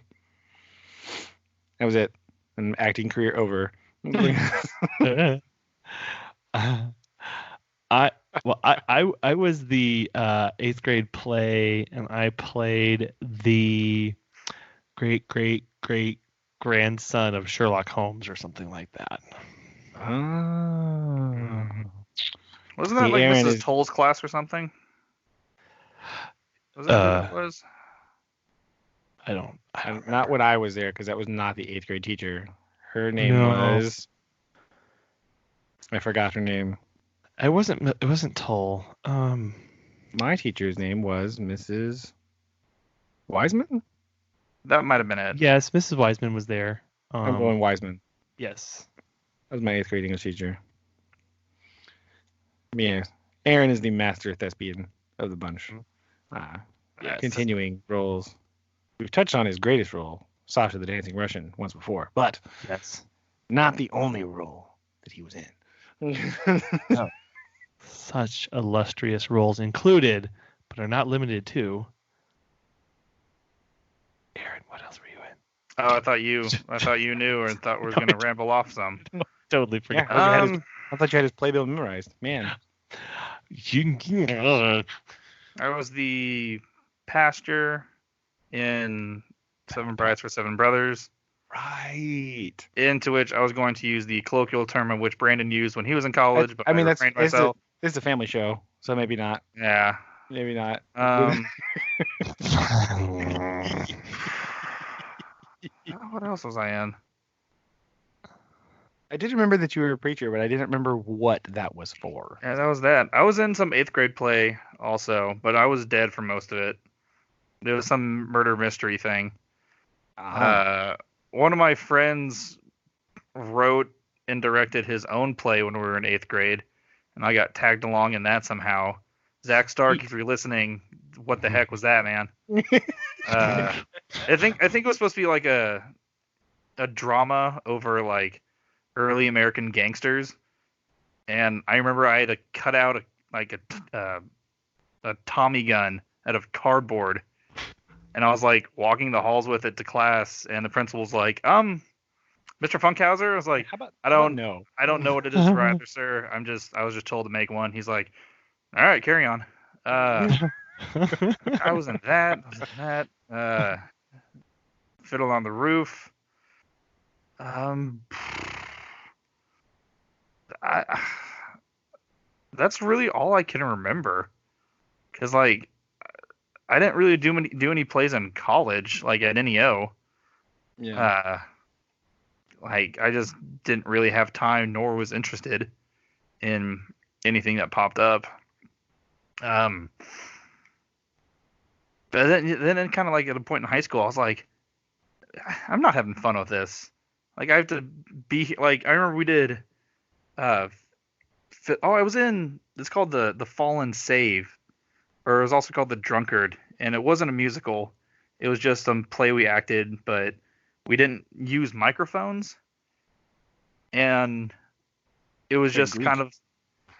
That was it. And acting career over. I was the 8th grade play, and I played the great grandson of Sherlock Holmes or something like that. Oh. Wasn't that like Mrs. Toll's class or something? Was that who that was? I don't not when I was there, because that was not the 8th grade teacher. Her name was... I forgot her name. It wasn't Toll. My teacher's name was Mrs. Wiseman? That might have been it. Yes, Mrs. Wiseman was there. I'm going Wiseman. Yes. That was my 8th grade English teacher. Yeah. Aaron is the master thespian of the bunch. Yes. Continuing roles. We've touched on his greatest role, Sasha the Dancing Russian, once before, but yes, not the only role that he was in. No. Such illustrious roles included, but are not limited to. Aaron, what else were you in? Oh, I thought you knew, and thought we were gonna ramble off some. Totally forgot. Yeah, I thought you had his playbill memorized, man. I was the pastor in Seven Brides for Seven Brothers. Right. Into which I was going to use the colloquial term of which Brandon used when he was in college, but I refrained myself. This is a family show, so maybe not. Yeah. Maybe not. What else was I in? I did remember that you were a preacher, but I didn't remember what that was for. Yeah, that was that. I was in some 8th grade play also, but I was dead for most of it. There was some murder mystery thing. One of my friends wrote and directed his own play when we were in 8th grade, and I got tagged along in that somehow. Zach Stark, if you're listening, what the heck was that, man? I think it was supposed to be like a drama over like early American gangsters, and I remember I had to cut out a Tommy gun out of cardboard, and I was like walking the halls with it to class, and the principal was like, Mr. Funkhauser? I was like, I don't know what it is for either, sir. I was just told to make one. He's like, all right, carry on. I was in that. Fiddle on the Roof. That's really all I can remember, because like I didn't really do any plays in college, like at NEO. Yeah. Like I just didn't really have time, nor was interested in anything that popped up. But then kind of like at a point in high school, I was like, I'm not having fun with this. Like I have to be like, I remember we did. I was in. It's called the Fallen Save, or it was also called The Drunkard, and it wasn't a musical. It was just some play we acted, but we didn't use microphones, and it was just kind of,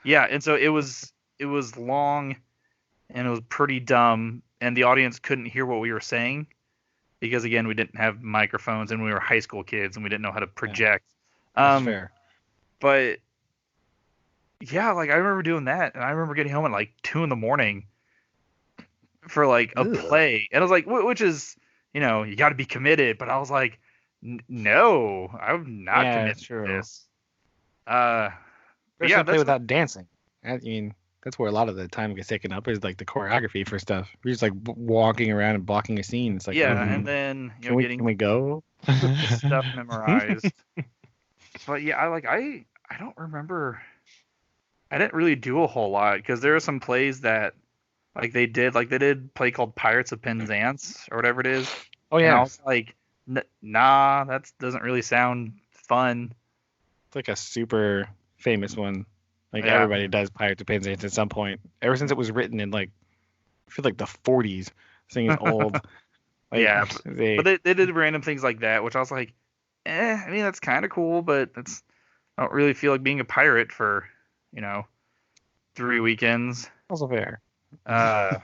yeah. And so it was long, and it was pretty dumb, and the audience couldn't hear what we were saying because again we didn't have microphones and we were high school kids and we didn't know how to project. That's fair. But yeah, like I remember doing that, and I remember getting home at like 2 a.m. for like a play, and I was like, which is, you got to be committed. But I was like, no, I'm not committed to this. Yeah, play without dancing. I mean, that's where a lot of the time gets taken up, is like the choreography for stuff. We're just like walking around and blocking a scene. It's like, and then can we go? Stuff memorized. But yeah, I don't remember. I didn't really do a whole lot because there are some plays that Like they did a play called Pirates of Penzance or whatever it is. Oh And I yeah, was like, nah, that doesn't really sound fun. it's like a super famous one. Like Yeah. everybody does Pirates of Penzance at some point. Ever since it was written in like I feel like the 40s. This thing is old. Like, Yeah, but they did random things like that, which I was like, I mean that's kind of cool, but I don't really feel like being a pirate for 3 weekends. also fair. I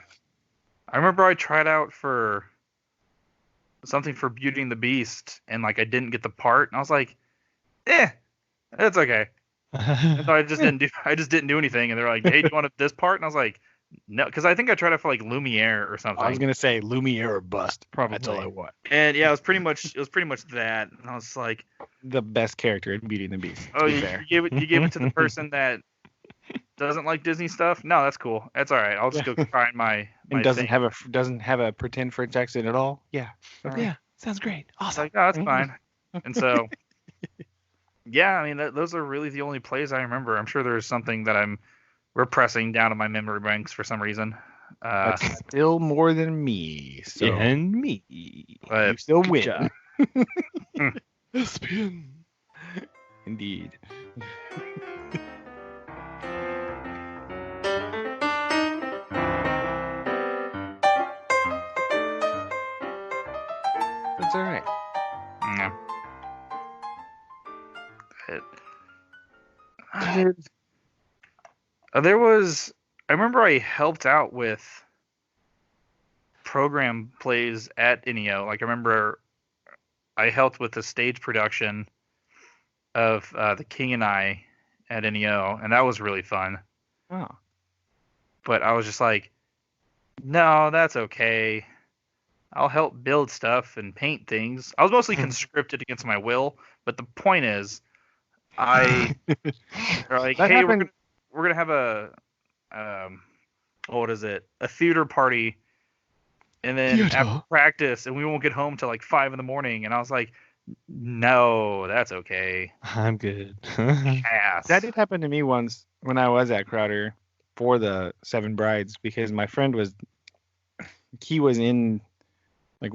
remember I tried out for something for Beauty and the Beast, and like I didn't get the part, and I was like, it's okay. And so I just didn't do anything, and they're like, hey, do you want this part? And I was like, no, because I think I tried out for like Lumiere or something. I was gonna say Lumiere or bust. Probably. That's all I want. And yeah, it was pretty much that, and I was like, The best character in Beauty and the Beast. oh, you gave it to the person that doesn't like Disney stuff? No, that's cool. That's all right. I'll just go find my And doesn't thing. have a pretend French accent at all. Yeah. Okay. Yeah, sounds great. I was Awesome. like, oh, that's fine. And so, yeah, I mean, those are really the only plays I remember. I'm sure there's something that I'm repressing down in my memory banks for some reason. That's still more than me. So And me. But you still Good win. job. Thespian. Indeed. That's all right. yeah. There was. I remember I helped out with program plays at NEO. Like I remember I helped with the stage production of The King and I at NEO, and that was really fun. Oh. But I was just like, no, that's okay. I'll help build stuff and paint things. I was mostly conscripted against my will, but the point is, they're like, That hey, happened- we're gonna have a what is it? A theater party, and then after practice, and we won't get home till like 5 a.m. And I was like, no, that's okay. I'm good. Pass. That did happen to me once when I was at Crowder for the Seven Brides because my friend he was in the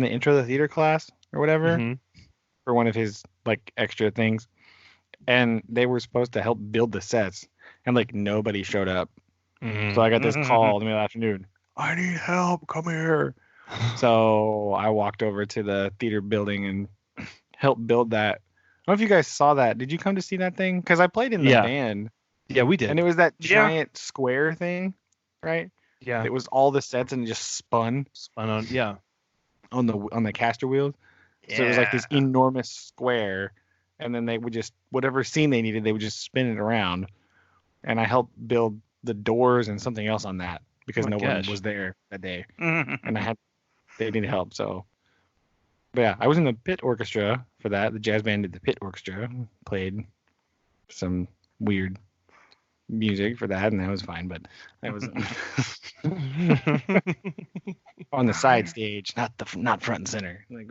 intro to the theater class or whatever Mhm. for one of his like extra things, and they were supposed to help build the sets, and like nobody showed up. So I got this call in the middle of the afternoon. I need help. Come here. So I walked over to the theater building and helped build that. I don't know if you guys saw that. Did you come to see that thing? Because I played in the band. Yeah, we did. And it was that giant square thing, right? Yeah. It was all the sets and it just spun on. Yeah. on the caster wheels. So it was like this enormous square, and then they would just whatever scene they needed, they would just spin it around. And I helped build the doors and something else on that because no one was there that day, and they needed help. So, but yeah, I was in the pit orchestra for that. The jazz band did the pit orchestra, played some weird music for that, and that was fine. But that was on the side stage, not front and center. Like,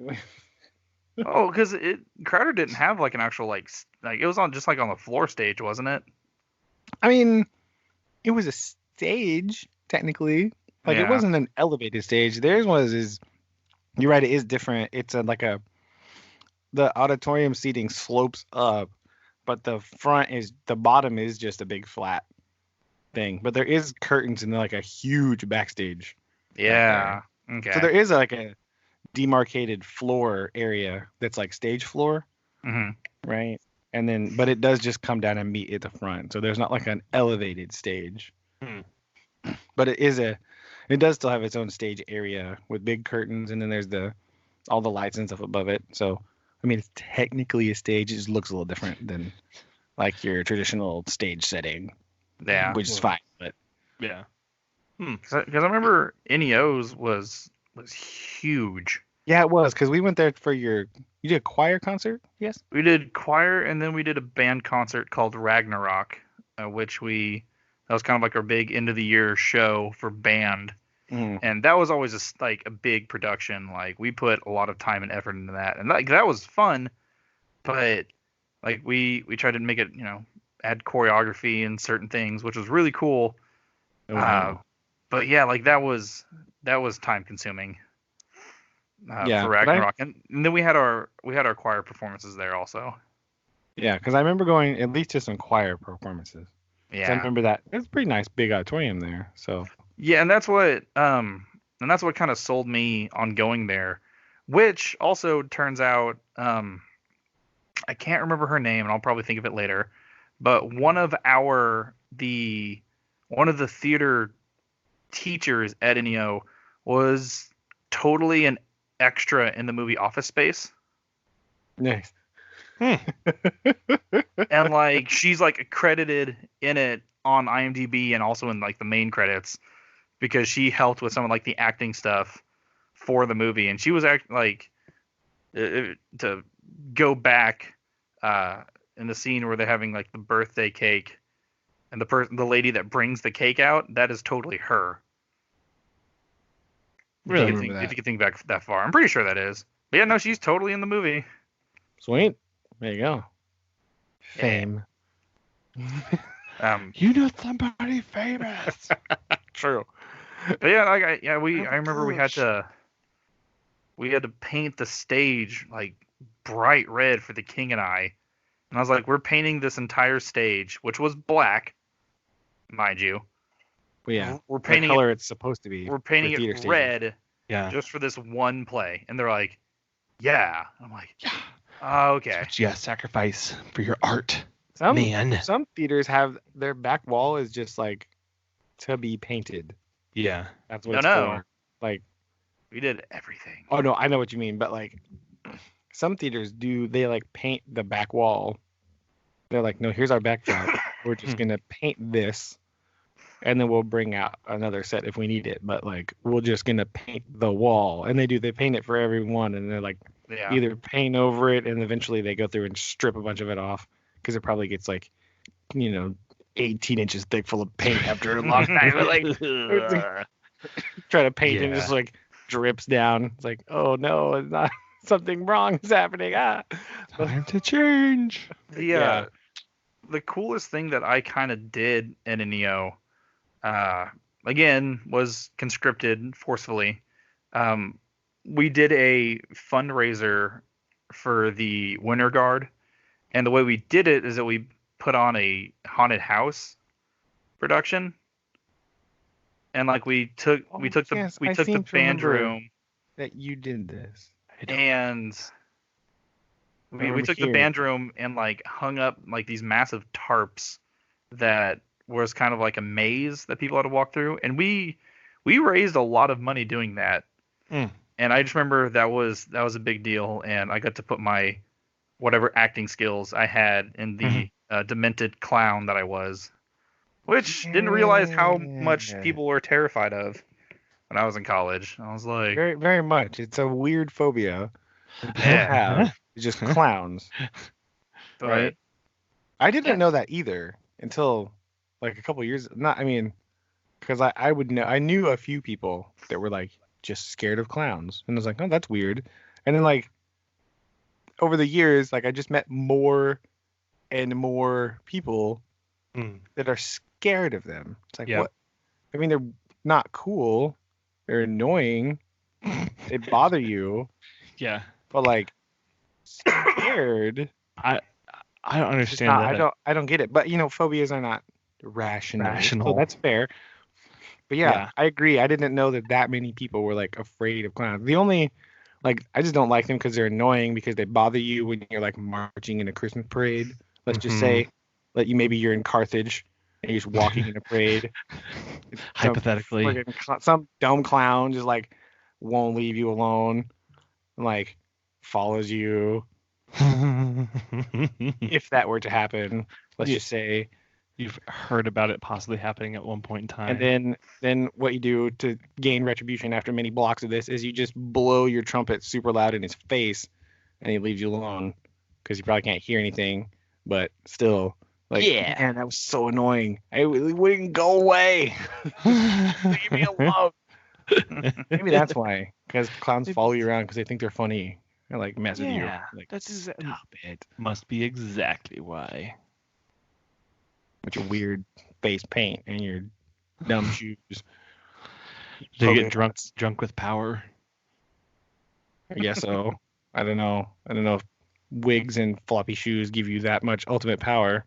oh, because Crowder didn't have like an actual like it was on just like on the floor stage, wasn't it? I mean, it was a stage technically. Like it wasn't an elevated stage. Theirs is. You're right. It is different. It's the auditorium seating slopes up, but the bottom is just a big flat thing. But there is curtains and like a huge backstage. Yeah. Okay. So there is like a demarcated floor area that's like stage floor, right? And then, but it does just come down and meet at the front. So there's not like an elevated stage, but it does still have its own stage area with big curtains, and then there's all the lights and stuff above it. So, I mean, it's technically a stage. It just looks a little different than like your traditional stage setting. Yeah, which is fine. But yeah, because I remember NEO's was huge. Yeah, it was because we went there for you did a choir concert. Yes, we did choir, and then we did a band concert called Ragnarok, which that was kind of like our big end of the year show for band. And that was always a big production. Like we put a lot of time and effort into that, and that was fun. But like we tried to make it, add choreography and certain things, which was really cool. Wow. But yeah, like that was time consuming for Ragnarok, and then we had our choir performances there also. Yeah, because I remember going at least to some choir performances. Yeah, I remember that it was a pretty nice big auditorium there. So yeah, and that's what kind of sold me on going there, which also turns out I can't remember her name, and I'll probably think of it later. But one of the theater teachers at NEO was totally an extra in the movie Office Space. Nice. And like she's like accredited in it on IMDb and also in like the main credits because she helped with some of like the acting stuff for the movie, and she was to go back in the scene where they're having like the birthday cake, and the lady that brings the cake out, that is totally her. Really? If you can think back that far, I'm pretty sure that is. But yeah, no, she's totally in the movie. Sweet. There you go. Fame. You know somebody famous. True. But yeah, I remember we had to paint the stage like bright red for the King and I. And I was like, we're painting this entire stage, which was black, mind you. Well, yeah, we're painting the color it's supposed to be. We're painting it red, just for this one play. And they're like, yeah. I'm like, yeah. Oh, okay. Yeah, sacrifice for your art. Some theaters have their back wall is just like to be painted. Yeah, that's what it's for. Like, we did everything. Oh no, I know what you mean, but like some theaters do, they like paint the back wall. They're like, no, here's our backdrop. We're just gonna paint this, and then we'll bring out another set if we need it. But like, we're just gonna paint the wall, and they paint it for everyone, and they're like, either paint over it, and eventually they go through and strip a bunch of it off because it probably gets like, 18 inches thick full of paint after a long time. Like, try to paint and just like drips down. It's like, oh no, it's not. Something wrong is happening. Time to change. The coolest thing that I kind of did in NEO, again, was conscripted forcefully. We did a fundraiser for the Winter Guard, and the way we did it is that we put on a haunted house production, and like we took the band room. That you did this. And we took the band room and like hung up like these massive tarps that was kind of like a maze that people had to walk through, and we raised a lot of money doing that. And I just remember that was a big deal, and I got to put my whatever acting skills I had in the demented clown that I was, which didn't realize how much people were terrified of when I was in college. I was like, very, very much. It's a weird phobia. Have. It's just clowns. Right? I didn't know that either until like a couple years. Because I knew a few people that were like just scared of clowns, and I was like, oh, that's weird. And then like over the years, like I just met more and more people that are scared of them. It's like, what? I mean, they're not cool. They're annoying. They bother you. Yeah. But like scared. I don't understand that. I don't get it. But phobias are not rational. So that's fair. But yeah, I agree. I didn't know that many people were like afraid of clowns. The only I just don't like them because they're annoying, because they bother you when you're like marching in a Christmas parade. Let's just say that maybe you're in Carthage and you're just walking in a parade. Hypothetically, some dumb clown just like won't leave you alone, and like follows you. If that were to happen, let's just say you've heard about it possibly happening at one point in time. And then what you do to gain retribution after many blocks of this is you just blow your trumpet super loud in his face, and he leaves you alone because you probably can't hear anything, but still. Like, man, that was so annoying. It wouldn't go away. Leave me alone. Maybe that's why. Because clowns follow you around because they think they're funny. They're like mess with you. Like, stop it. Must be exactly why. With your weird face paint and your dumb shoes. They get drunk with power. I guess so. I don't know if wigs and floppy shoes give you that much ultimate power.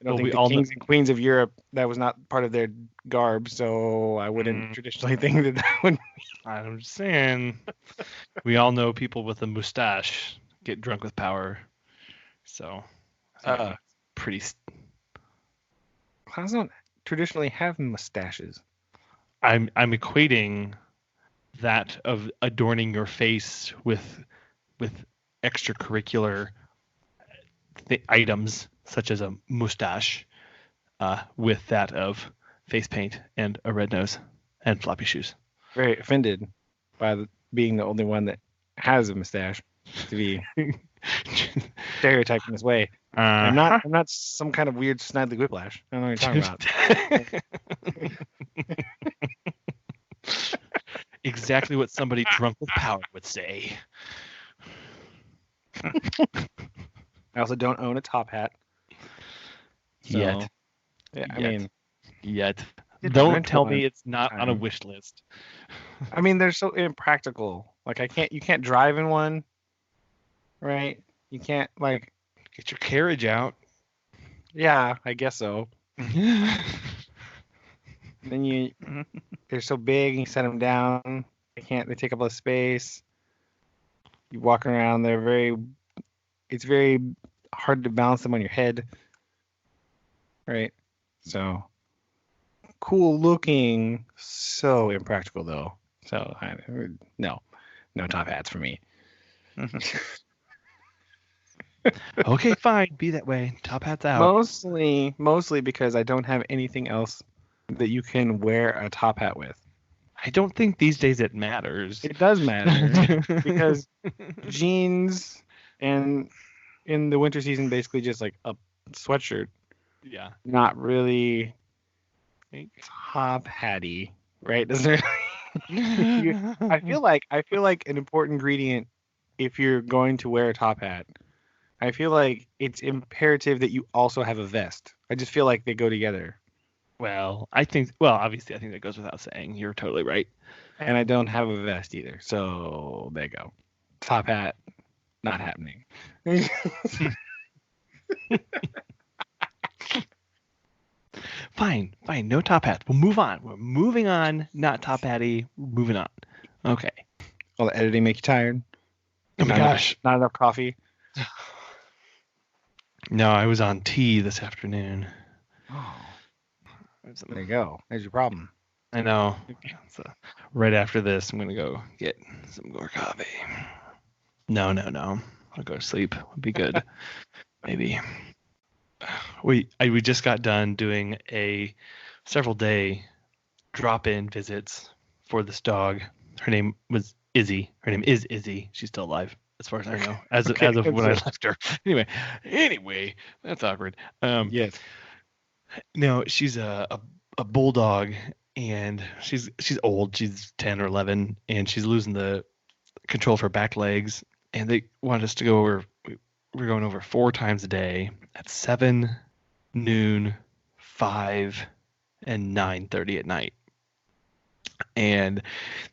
I don't think the kings and queens of Europe, that was not part of their garb, so I wouldn't traditionally think that would. I'm just saying. We all know people with a mustache get drunk with power. So, pretty. Clowns don't traditionally have mustaches. I'm equating that of adorning your face with extracurricular items such as a mustache with that of face paint and a red nose and floppy shoes. Very offended by being the only one that has a mustache to be stereotyped in this way. I'm not some kind of weird Snidely Whiplash. I don't know what you're talking about. Exactly what somebody drunk with power would say. I also don't own a top hat. So, yet. Yeah, I mean, yet. Don't tell me it's not on a wish list. I mean, they're so impractical. Like you can't drive in one, right? You can't get your carriage out. Yeah, I guess so. Then they're so big, and you set them down. They take up all the space. You walk around, it's very hard to balance them on your head. Right? So, cool looking, so impractical though. So, no top hats for me. Okay, fine, be that way. Top hats out. Mostly because I don't have anything else that you can wear a top hat with. I don't think these days it matters. It does matter because jeans and in the winter season basically just like a sweatshirt. Yeah. Not really top hatty, right? Doesn't I feel like an important ingredient if you're going to wear a top hat. I feel like it's imperative that you also have a vest. I just feel like they go together. Well, obviously, I think that goes without saying. You're totally right. And I don't have a vest either. So there you go. Top hat, not happening. Fine. No top hats. We'll move on. We're moving on. Not top hatty. Moving on. Okay. Will the editing make you tired? Oh my gosh. Not enough coffee? No, I was on tea this afternoon. Oh. There you go. There's your problem. I know. So right after this, I'm going to go get some more coffee. No. I'll go to sleep. It'll be good. Maybe. We just got done doing a several-day drop-in visits for this dog. Her name was Izzy. Her name is Izzy. She's still alive, as far as I know, as of when I left her. Anyway, that's awkward. Yes. No, she's a bulldog, and she's old. She's 10 or 11, and she's losing the control of her back legs. And they wanted us to go over. We're going over 4 times a day at 7, noon, 5, and 9:30 at night. And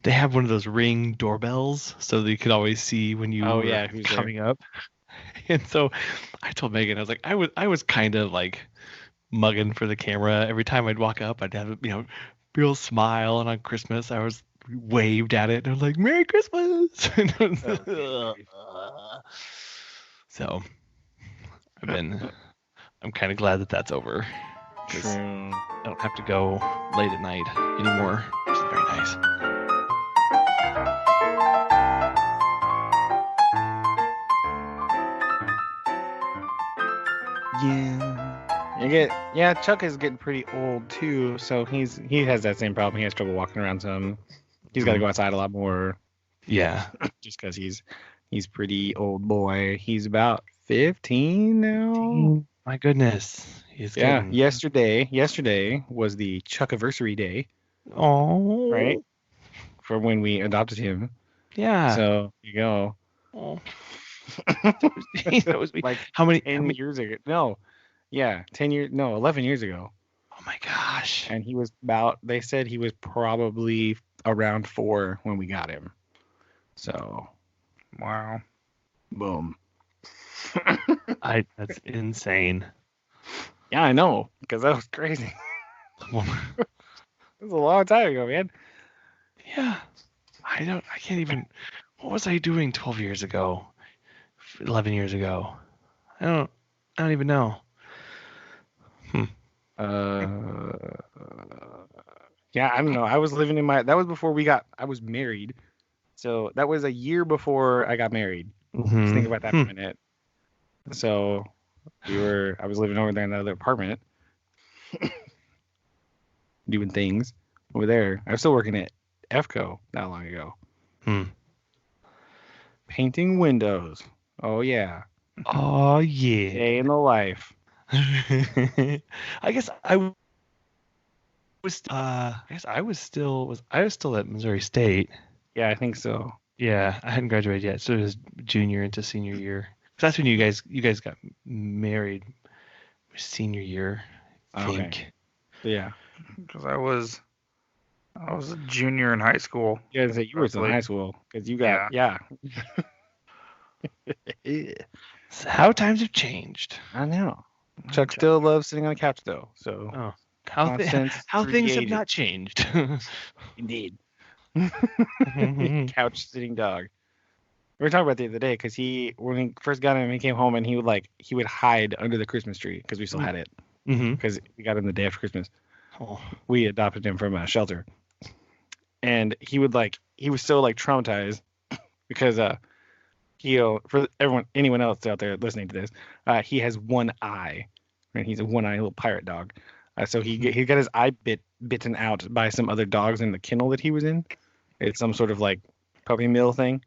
they have one of those Ring doorbells, so that you could always see when you who's coming up. And so I told Megan, I was like, I was kind of like mugging for the camera. Every time I'd walk up, I'd have a real smile, and on Christmas I was waved at it, and I was like, Merry Christmas. So I'm kind of glad that that's over. True. I don't have to go late at night anymore, which is very nice. Yeah. Chuck is getting pretty old too, so he has that same problem. He has trouble walking around some. He's got to go outside a lot more. Yeah. Just because he's pretty old boy. He's about 15 now. My goodness. Yesterday was the Chuck-a-versary day. Oh. Right? For when we adopted him. Yeah. So, there you go. Oh. That was like how many 10 years ago? No. Yeah, 11 years ago. Oh my gosh. And they said he was probably around 4 when we got him. So, Wow. boom. That's insane. Yeah, I know, because that was crazy. It was a long time ago, man. Yeah. I can't even. What was I doing 12 years ago? 11 years ago? I don't even know. Yeah, I don't know. I was living in that was before I was married. So that was a year before I got married. Mm-hmm. Just think about that for a minute. So I was living over there in that other apartment, doing things over there. I was still working at EFCO not long ago. Painting windows. Oh yeah. Oh yeah. Day in the life. I guess I was still at Missouri State. Yeah, I think so. Yeah, I hadn't graduated yet, so it was junior into senior year. 'Cause that's when you guys got married, senior year, I think. Okay. Yeah. Because I was a junior in high school. Yeah, you were still in high school because you got yeah. So how times have changed. I know. Chuck still loves sitting on the couch though. So how things have not changed. Indeed. Couch sitting dog. We were talking about the other day because when we first got him, he came home and he would hide under the Christmas tree because we still had it because we got him the day after Christmas. Oh. We adopted him from a shelter, and he was so traumatized because for anyone else out there listening to this, he has one eye, and he's a one-eye little pirate dog. So he got his eye bitten out by some other dogs in the kennel that he was in. It's some sort of puppy mill thing.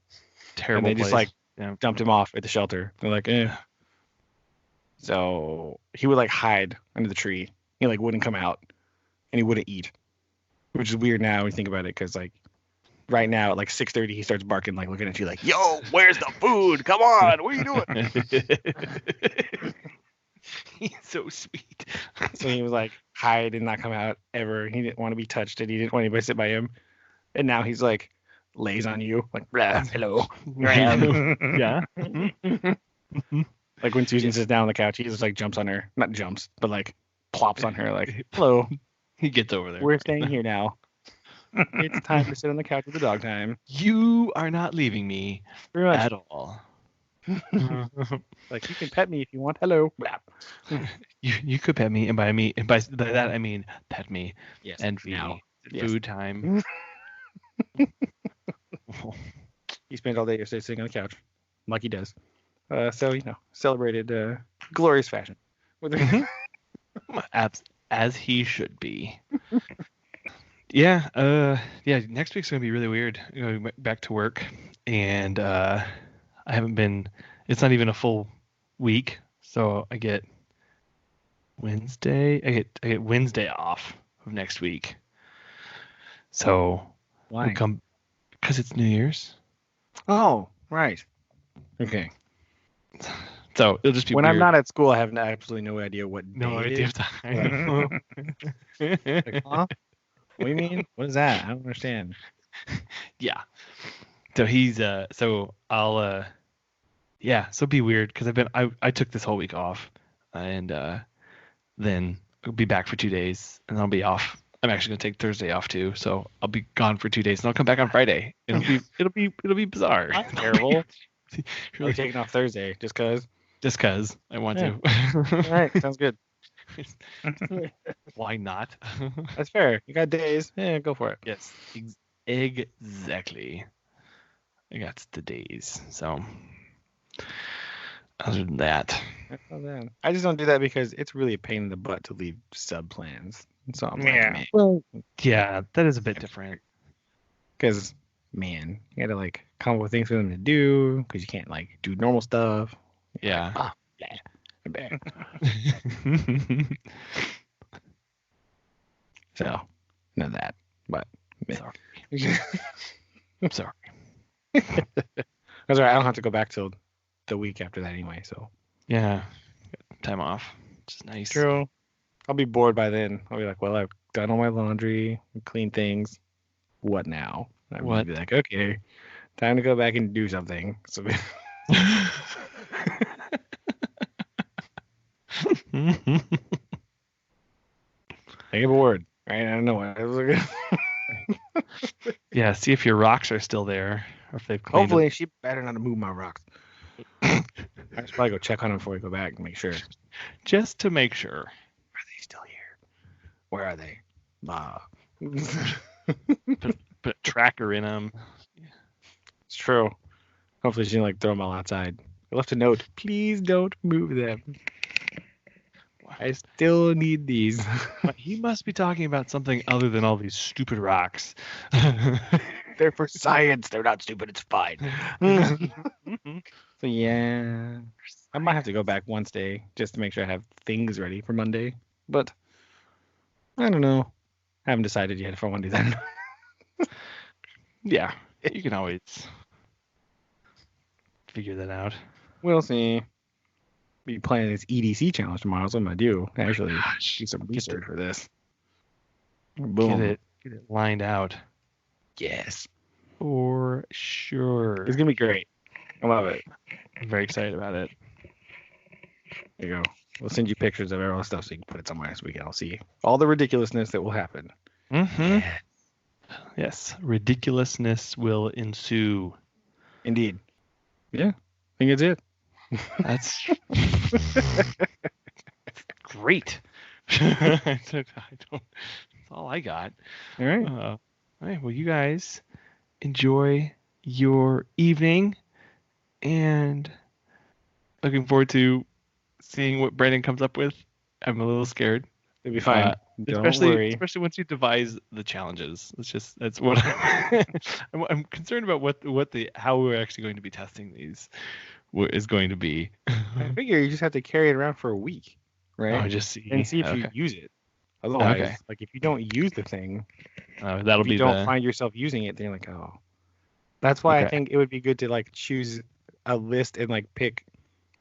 Terrible. And they place. just dumped him off at the shelter. They're like, eh. So he would hide under the tree. He wouldn't come out, and he wouldn't eat, which is weird now when you think about it, because right now at 6:30 he starts barking, looking at you like, yo, where's the food? Come on, what are you doing? He's so sweet. So he was hide and not come out ever. He didn't want to be touched, and he didn't want anybody to sit by him. And now he's lays on you hello, here I am. Yeah. When Susan sits down on the couch, he just jumps on her, not jumps, but plops on her hello. He gets over there. We're staying here now. It's time to sit on the couch with the dog time. You are not leaving me at all. You can pet me if you want. Hello. You could pet me, and by that I mean pet me. Yes. And feed me. Yes. Food time. He spent all day yesterday sitting on the couch, like he does. So celebrated glorious fashion. As he should be. Yeah. Next week's gonna be really weird. Going back to work, and I haven't been. It's not even a full week, so I get Wednesday. I get Wednesday off of next week. So why? Because it's New Year's. Oh, right. Okay. So it'll just be when weird. I'm not at school, I have absolutely no idea what day No it idea is. time. Huh? What do you mean? What is that? I don't understand. Yeah. So he's so I'll so it'll be weird because I took this whole week off, and then I'll be back for 2 days, and then I'll be off. I'm actually gonna take Thursday off too, so I'll be gone for 2 days, and I'll come back on Friday. It'll be bizarre. That's terrible. You're taking off Thursday just cause? Just cause I want to. All right, sounds good. Why not? That's fair. You got days. Yeah, go for it. Yes, exactly. I got the days. So other than that, I just don't do that because it's really a pain in the butt to leave sub plans. So I'm Yeah. Well, yeah, that is a bit different. Because man, you gotta come up with things for them to do because you can't do normal stuff. Yeah. So none of that. But Sorry. I'm sorry. That's all right. I don't have to go back till the week after that anyway. So Yeah. Time off, which is nice. True. I'll be bored by then. I'll be like, well, I've done all my laundry, clean things. what now? I What? would be like, okay, time to go back and do something. So I get bored. Right? I don't know. I was like, Yeah, see if your rocks are still there, or if they've cleaned hopefully, she better not move my rocks. I should probably go check on them before we go back and make sure. Are just to make sure. they still here? Where are they? Put a tracker in them. It's true. Hopefully, she didn't like throw them all outside. I left a note. Please don't move them. I still need these. He must be talking about something other than all these stupid rocks. They're for science. They're not stupid. It's fine. So yeah, I might have to go back once day just to make sure I have things ready for Monday. But I don't know. I haven't decided yet if I want to do that. Yeah, you can always figure that out. We'll see. Be playing this EDC challenge tomorrow. That's what I'm gonna do. Actually, do some research for this. Boom. Get it lined out. Yes. For sure. It's gonna be great. I love it. I'm very excited about it. There you go. We'll send you pictures of all the stuff so you can put it somewhere so we can all see all the ridiculousness that will happen. Mm-hmm. Yes. Ridiculousness will ensue. Indeed. Yeah. I think it's it. That's great. I don't. That's all I got. All right. All right. Well, you guys enjoy your evening, and looking forward to seeing what Brandon comes up with. I'm a little scared. It'll be fine. Don't worry. Especially once you devise the challenges. That's what I'm concerned about. How we're actually going to be testing these is going to be. I figure you just have to carry it around for a week, right? Oh, just see if you use it. Otherwise, like if you don't use the thing, that'll be. You don't find yourself using it, then you're like, oh. That's why I think it would be good to like choose a list and like pick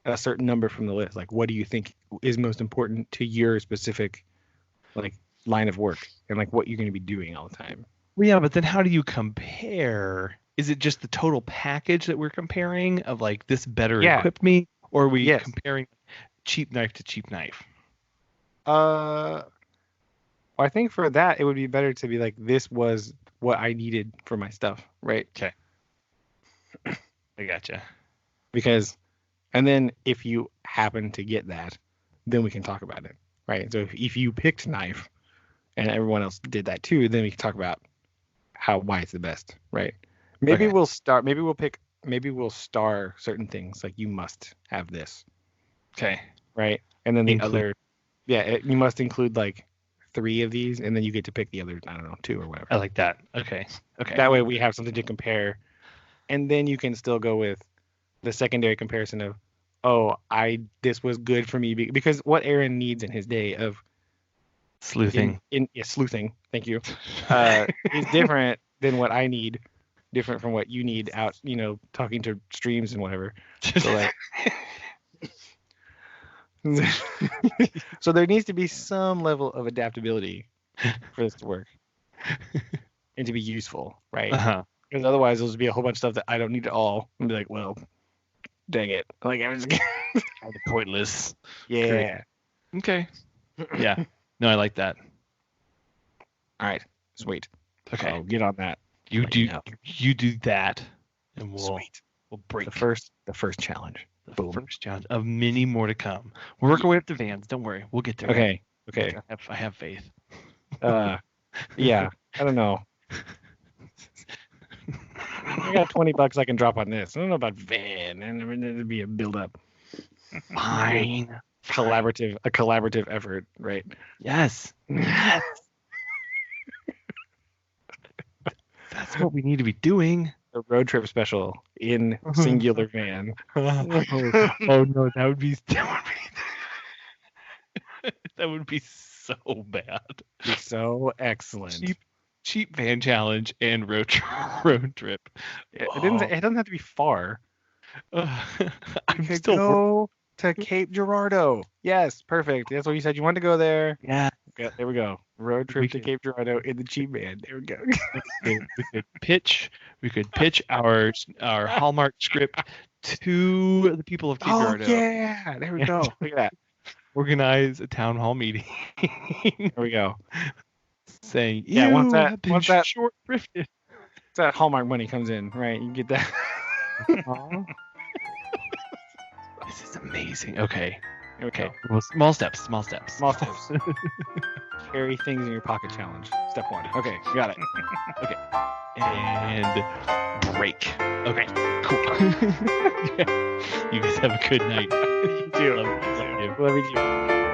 a certain number from the list. Like, what do you think is most important to your specific like line of work and like what you're going to be doing all the time? Well, yeah, but then how do you compare? Is it just the total package that we're comparing of like this better equipped me, or are we comparing cheap knife to cheap knife? I think for that it would be better to be like, this was what I needed for my stuff, right? Okay. I gotcha. Because, and then if you happen to get that, then we can talk about it, right? So if you picked knife and everyone else did that too, then we can talk about why it's the best, right? Maybe we'll star certain things, like you must have this. Okay. Right? And then the other, you must include like 3 of these, and then you get to pick the other, I don't know, 2 or whatever. I like that. Okay. That way we have something to compare, and then you can still go with the secondary comparison of, this was good for me because what Aaron needs in his day of sleuthing. Sleuthing. Thank you. Is different than what I need. Different from what you need out, talking to streams and whatever. So like, so there needs to be some level of adaptability for this to work and to be useful, right? Because otherwise there'll just be a whole bunch of stuff that I don't need at all. And be like, well, dang it. Like, I was kind of pointless. Yeah. Great. Okay. Yeah. No, I like that. All right. Sweet. Okay. I'll get on that. You do that, and we'll break the first challenge. The first challenge of many more to come. We'll work our way up to Vans. Don't worry, we'll get there. Okay. I have faith. Yeah. I don't know. I got $20 I can drop on this. I don't know about Van, and it'd be a build up. Fine. A collaborative effort, right? Yes. That's what we need to be doing. A road trip special in singular van. Oh no, that would be so bad. So excellent. Cheap van challenge and road trip. It doesn't have to be far. I'm still go to Cape Girardeau. Yes, perfect. That's what you said. You wanted to go there. Yeah. There we go. Road trip to Cape Girardeau in the G-Man. There we go. We could pitch our Hallmark script to the people of Cape Girardeau. Oh yeah, there we go. Look at that. Organize a town hall meeting. There we go. Saying, yeah, once that short thrifted. That Hallmark money comes in, right? You get that. This is amazing. Okay. Okay. Well, small steps. Small steps. Carry things in your pocket challenge. Step 1. Okay, got it. Okay. And break. Okay, cool. You guys have a good night. You too. Love you. Love you too.